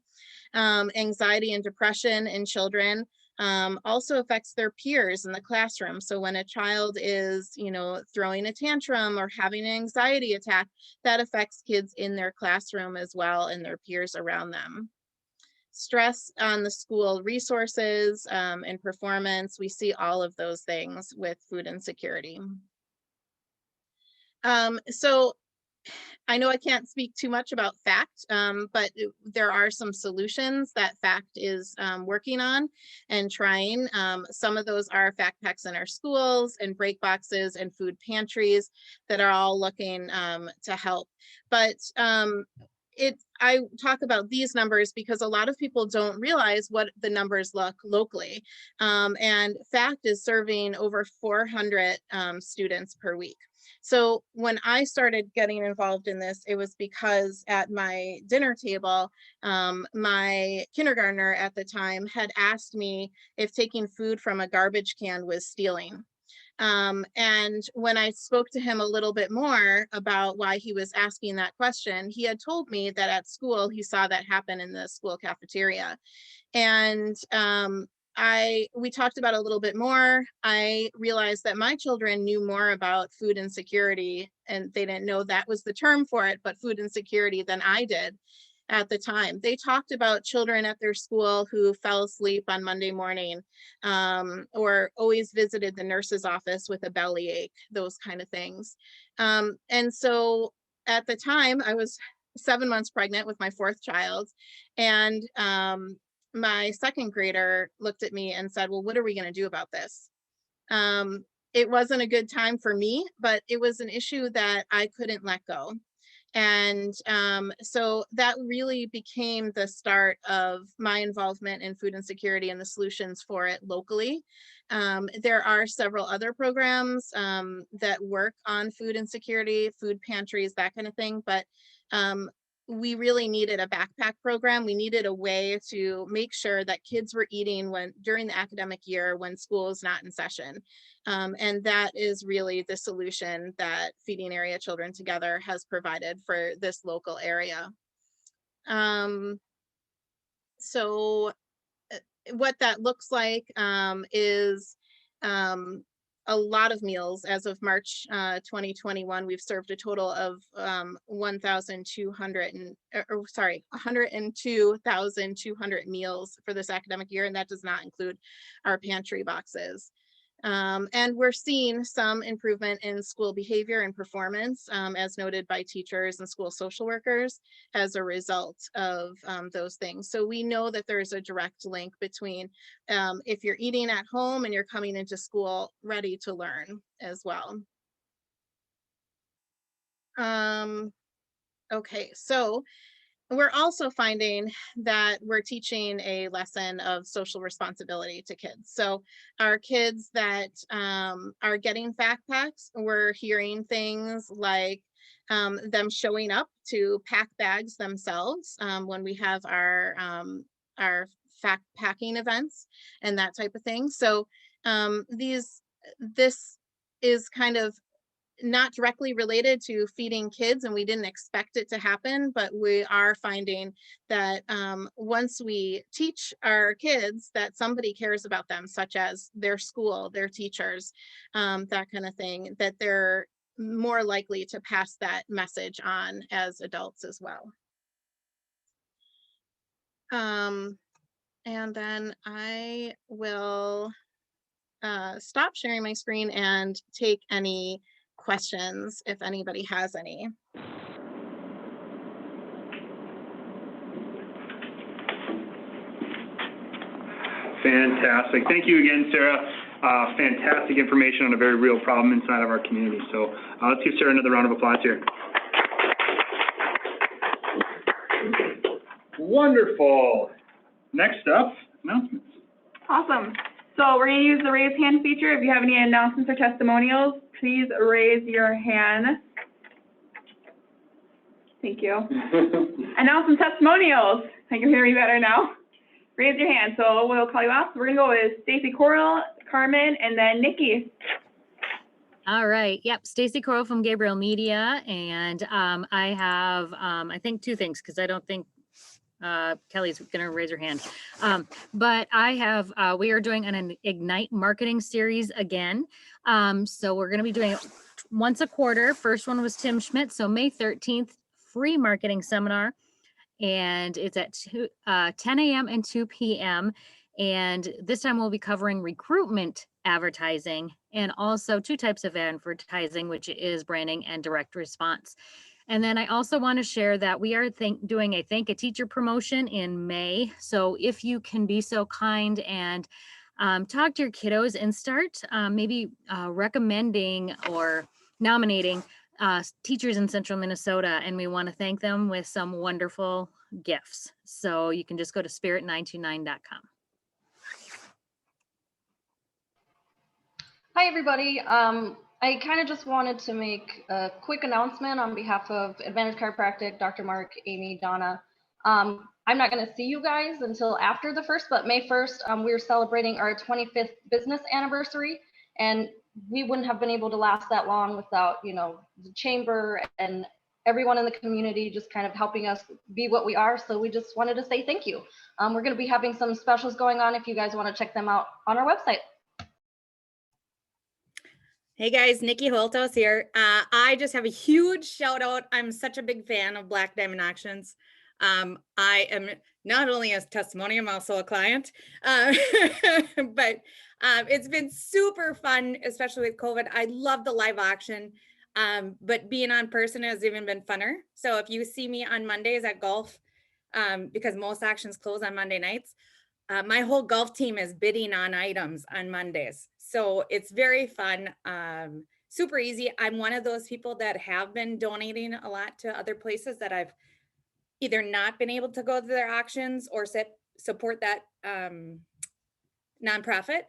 Anxiety and depression in children Also affects their peers in the classroom. So when a child is, throwing a tantrum or having an anxiety attack, that affects kids in their classroom as well and their peers around them. Stress on the school resources and performance. We see all of those things with food insecurity. So I know I can't speak too much about FACT, but there are some solutions that FACT is working on and trying. Some of those are FACT packs in our schools and break boxes and food pantries that are all looking to help. But I talk about these numbers because a lot of people don't realize what the numbers look locally. And FACT is serving over 400 students per week. So when I started getting involved in this, it was because at my dinner table, my kindergartner at the time had asked me if taking food from a garbage can was stealing. And when I spoke to him a little bit more about why he was asking that question, he had told me that at school, he saw that happen in the school cafeteria. And we talked about it a little bit more. I realized that my children knew more about food insecurity, and they didn't know that was the term for it, but food insecurity than I did at the time. They talked about children at their school who fell asleep on Monday morning, or always visited the nurse's office with a bellyache, those kind of things. And so at the time, I was 7 months pregnant with my 4th child, and my 2nd grader looked at me and said, well, what are we going to do about this? It wasn't a good time for me, but it was an issue that I couldn't let go. And so that really became the start of my involvement in food insecurity and the solutions for it locally. There are several other programs that work on food insecurity, food pantries, that kind of thing, but we really needed a backpack program. We needed a way to make sure that kids were eating during the academic year when school is not in session. And that is really the solution that Feeding Area Children Together has provided for this local area. So what that looks like is a lot of meals. As of March 2021, we've served a total of 102,200 meals for this academic year, and that does not include our pantry boxes. And we're seeing some improvement in school behavior and performance, as noted by teachers and school social workers as a result of those things. So we know that there's a direct link between if you're eating at home and you're coming into school ready to learn as well. Okay, so we're also finding that we're teaching a lesson of social responsibility to kids. So our kids that are getting FACT packs, we're hearing things like them showing up to pack bags themselves when we have our FACT packing events and that type of thing. So this is kind of not directly related to feeding kids, and we didn't expect it to happen, but we are finding that once we teach our kids that somebody cares about them, such as their school, their teachers, that kind of thing, that they're more likely to pass that message on as adults as well. And then I will stop sharing my screen and take any questions if anybody has any. Fantastic. Thank you again, Sarah. Fantastic information on a very real problem inside of our community. So let's give Sarah another round of applause here. Wonderful. Next up, announcements. Awesome. So we're going to use the raise hand feature. If you have any announcements or testimonials, please raise your hand. Thank you. Announcements, testimonials. I can hear you better now. Raise your hand. So we'll call you out. So we're going to go with Stacy Coral, Carmen, and then Nikki. All right. Yep. Stacy Coral from Gabriel Media. And I have, I think 2 things, because I don't think Kelly's gonna raise her hand. But I have, we are doing an Ignite marketing series again. So we're gonna be doing it once a quarter. First one was Tim Schmidt. So May 13th, free marketing seminar. And it's at 10 a.m. and 2 p.m. And this time we'll be covering recruitment advertising and also two types of advertising, which is branding and direct response. And then I also want to share that we are doing a Thank a Teacher promotion in May. So if you can be so kind and talk to your kiddos and start maybe recommending or nominating teachers in Central Minnesota, and we want to thank them with some wonderful gifts. So you can just go to spirit929.com. Hi, everybody. I kind of just wanted to make a quick announcement on behalf of Advantage Chiropractic, Dr. Mark, Amy, Donna. I'm not going to see you guys until after the 1st, but May 1st, we're celebrating our 25th business anniversary, and we wouldn't have been able to last that long without, you know, the chamber and everyone in the community just kind of helping us be what we are. So we just wanted to say thank you. We're going to be having some specials going on if you guys want to check them out on our website. Hey guys, Nikki Holtos here. I just have a huge shout out. I'm such a big fan of Black Diamond Auctions. I am not only a testimony, I'm also a client. But it's been super fun, especially with COVID. I love the live auction, but being on person has even been funner. So if you see me on Mondays at golf, because most auctions close on Monday nights, my whole golf team is bidding on items on Mondays. So it's very fun, super easy. I'm one of those people that have been donating a lot to other places that I've either not been able to go to their auctions or support that nonprofit,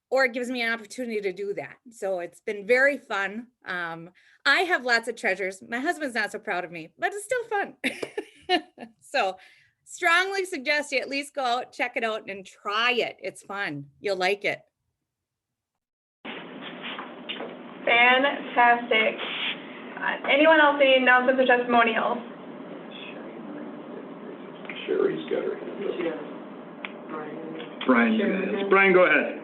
or it gives me an opportunity to do that. So it's been very fun. I have lots of treasures. My husband's not so proud of me, but it's still fun. So strongly suggest you at least go out, check it out, and try it. It's fun. You'll like it. Fantastic. Anyone else need announcements or testimonials? Sherry's got her hand up. Brian, go ahead.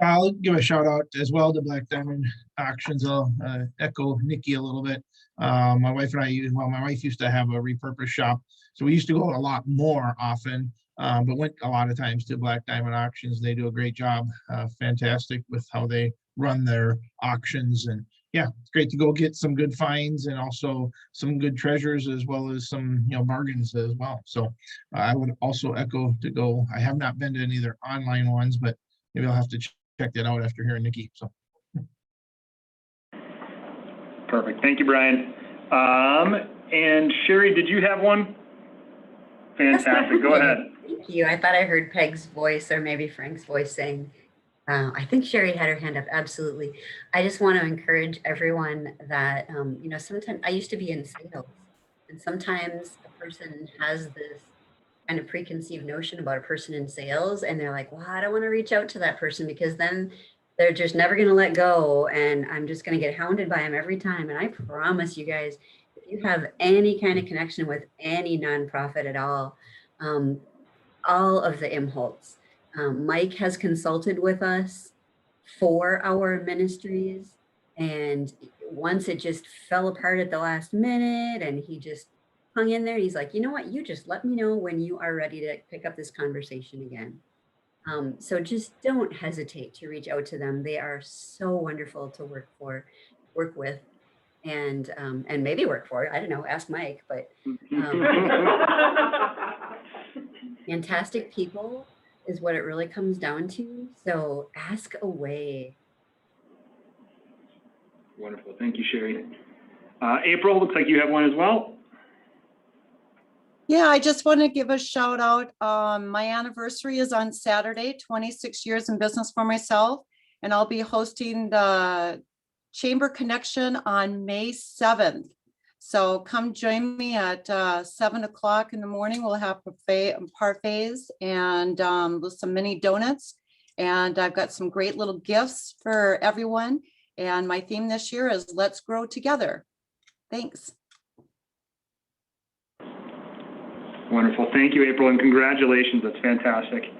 I'll give a shout out as well to Black Diamond Auctions. I'll echo Nikki a little bit. My wife and I, my wife used to have a repurposed shop, so we used to go a lot more often, but went a lot of times to Black Diamond Auctions. They do a great job, fantastic with how they run their auctions. And yeah, it's great to go get some good finds and also some good treasures, as well as some, bargains as well. So I would also echo to go. I have not been to any of their online ones, but maybe I'll have to check that out after hearing Nikki. So. Perfect. Thank you, Brian. And Sherry, did you have one? Fantastic. Go ahead. Thank you. I thought I heard Peg's voice or maybe Frank's voice saying, I think Sherry had her hand up. Absolutely. I just want to encourage everyone that, sometimes I used to be in sales, and sometimes a person has this kind of preconceived notion about a person in sales, and they're like, well, I don't want to reach out to that person because then they're just never going to let go, and I'm just going to get hounded by them every time. And I promise you guys, if you have any kind of connection with any nonprofit at all of the Imholtz, Mike has consulted with us for our ministries, and once it just fell apart at the last minute and he just hung in there, he's like, you know what, you just let me know when you are ready to pick up this conversation again. So just don't hesitate to reach out to them. They are so wonderful to work with, and maybe work for. I don't know, ask Mike, but fantastic people is what it really comes down to. So ask away. Wonderful. Thank you, Sherry. April, looks like you have one as well. Yeah, I just want to give a shout out. My anniversary is on Saturday, 26 years in business for myself, and I'll be hosting the Chamber Connection on May 7th. So come join me at 7 o'clock in the morning. We'll have parfaits and with some mini donuts. And I've got some great little gifts for everyone. And my theme this year is Let's Grow Together. Thanks. Wonderful. Thank you, April, and congratulations. That's fantastic.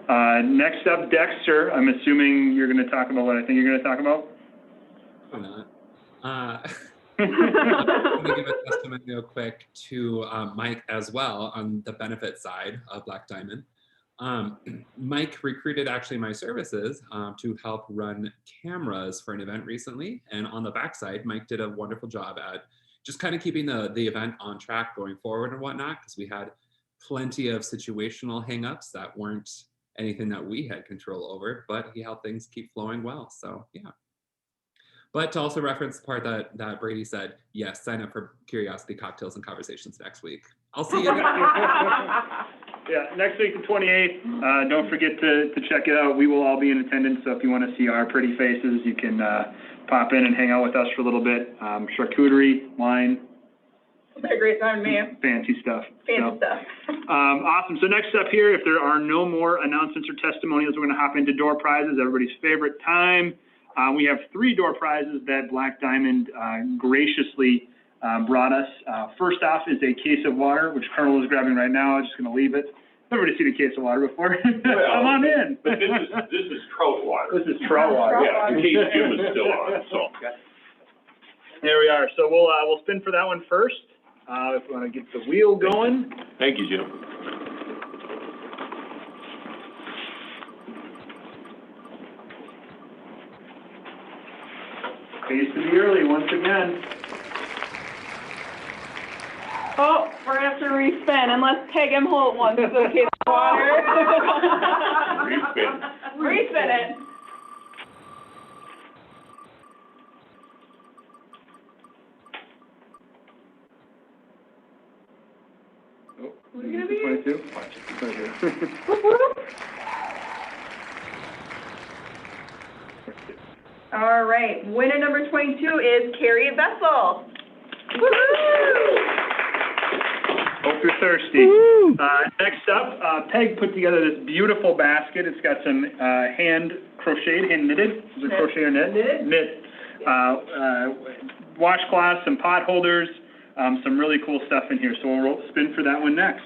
Next up, Dexter, I'm assuming you're going to talk about what I think you're going to talk about? I'm not. I'm going to give a testimonial quick to Mike as well on the benefit side of Black Diamond. Mike recruited actually my services to help run cameras for an event recently. And on the backside, Mike did a wonderful job at just kind of keeping the event on track going forward and whatnot, because we had plenty of situational hangups that weren't anything that we had control over, but he helped things keep flowing well. So yeah. But to also reference the part that Brady said, yes, sign up for Curiosity Cocktails and Conversations next week. I'll see you. Yeah, next week, the 28th. Don't forget to check it out. We will all be in attendance, so if you want to see our pretty faces, you can pop in and hang out with us for a little bit. Charcuterie, wine. It's been a great time, man. Fancy stuff. Fancy stuff. Awesome. So next up here, if there are no more announcements or testimonials, we're going to hop into door prizes, everybody's favorite time. We have 3 door prizes that Black Diamond graciously brought us. First off is a case of water, which Colonel is grabbing right now. I'm just going to leave it. Everybody's seen a case of water before. Come on in. But this is trout water. This is trout water. Yeah, in case Jim is still on, so. There we are. So we'll spin for that one first. If we want to get the wheel going. Thank you, Jim. Pays to be early once again. Oh, we're gonna have to respin unless Peg M. Holt wants to case of water. Respin. Respin it. Oh, Who's it gonna be? 22. Watch it. Right here. Whoop, whoop. All right, winner number 22 is Carrie Vessel. Woo-hoo! Hope you're thirsty. Next up, Peg put together this beautiful basket. It's got some hand crocheted, hand knitted. Is it crochet or knit? Knit. Washcloths, some pot holders, some really cool stuff in here. So we'll spin for that one next.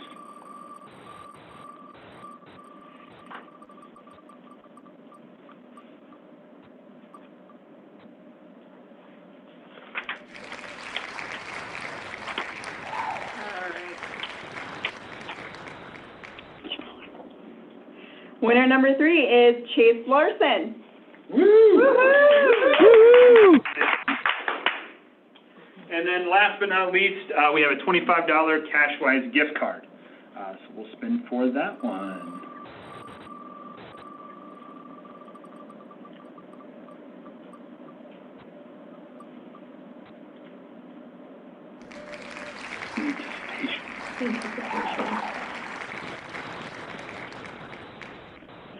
Winner number 3 is Chase Larson. Woo! And then last but not least, we have a $25 Cashwise gift card. So we'll spin for that one.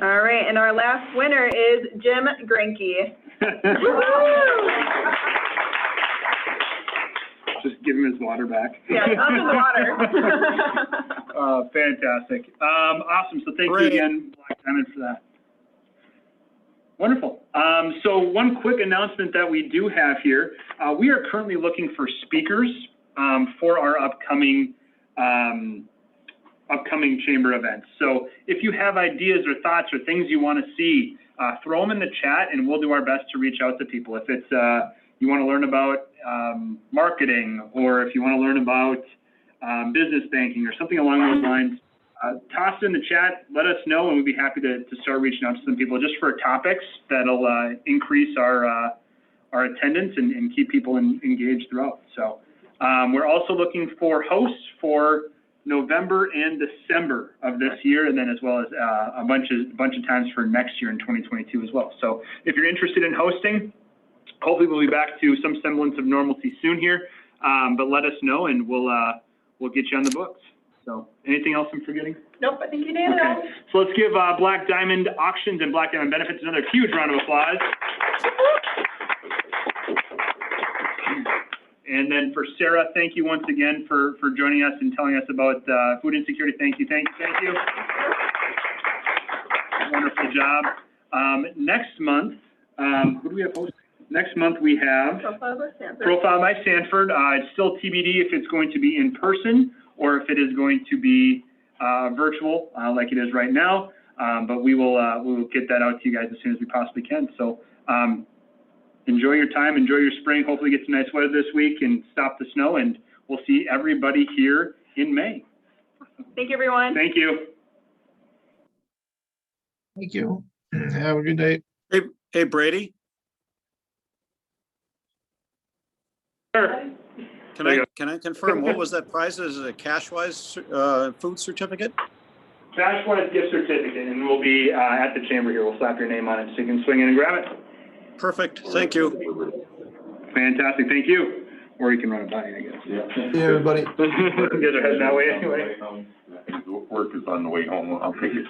All right, and our last winner is Jim Grinke. Just give him his water back. Yeah, up in the water. Fantastic. Awesome. So thank you again, Black Diamond, for that. Wonderful. So one quick announcement that we do have here. We are currently looking for speakers for our upcoming chamber events. So if you have ideas or thoughts or things you want to see, throw them in the chat and we'll do our best to reach out to people. If it's you want to learn about marketing, or if you want to learn about business banking or something along those lines, toss it in the chat, let us know, and we'd be happy to start reaching out to some people just for topics that'll increase our attendance and keep people engaged throughout. So we're also looking for hosts for November and December of this year, and then as well as a bunch of times for next year in 2022 as well. So if you're interested in hosting, hopefully we'll be back to some semblance of normalcy soon here, but let us know and we'll get you on the books. So anything else I'm forgetting? Nope, I think you nailed it. Okay. So let's give Black Diamond Auctions and Black Diamond Benefits another huge round of applause. And then for Sarah, thank you once again for joining us and telling us about food insecurity. Thank you. Wonderful job. Next month, who do we have hosting? Next month we have Profile by Sanford. It's still TBD if it's going to be in person or if it is going to be virtual like it is right now. But we will get that out to you guys as soon as we possibly can. So enjoy your time, enjoy your spring. Hopefully get some nice weather this week and stop the snow. And we'll see everybody here in May. Thank you, everyone. Thank you. Thank you. Have a good day. Hey, Brady, Sure. can I confirm, what was that prize? Is it a cash-wise food certificate? Cash-wise gift certificate, and we'll be at the chamber here. We'll slap your name on it so you can swing in and grab it. Perfect. Thank you. Fantastic. Thank you. Or you can run it by, I guess. Yeah. See everybody. You guys are heading that way anyway. Work is on the way home. I'll take it.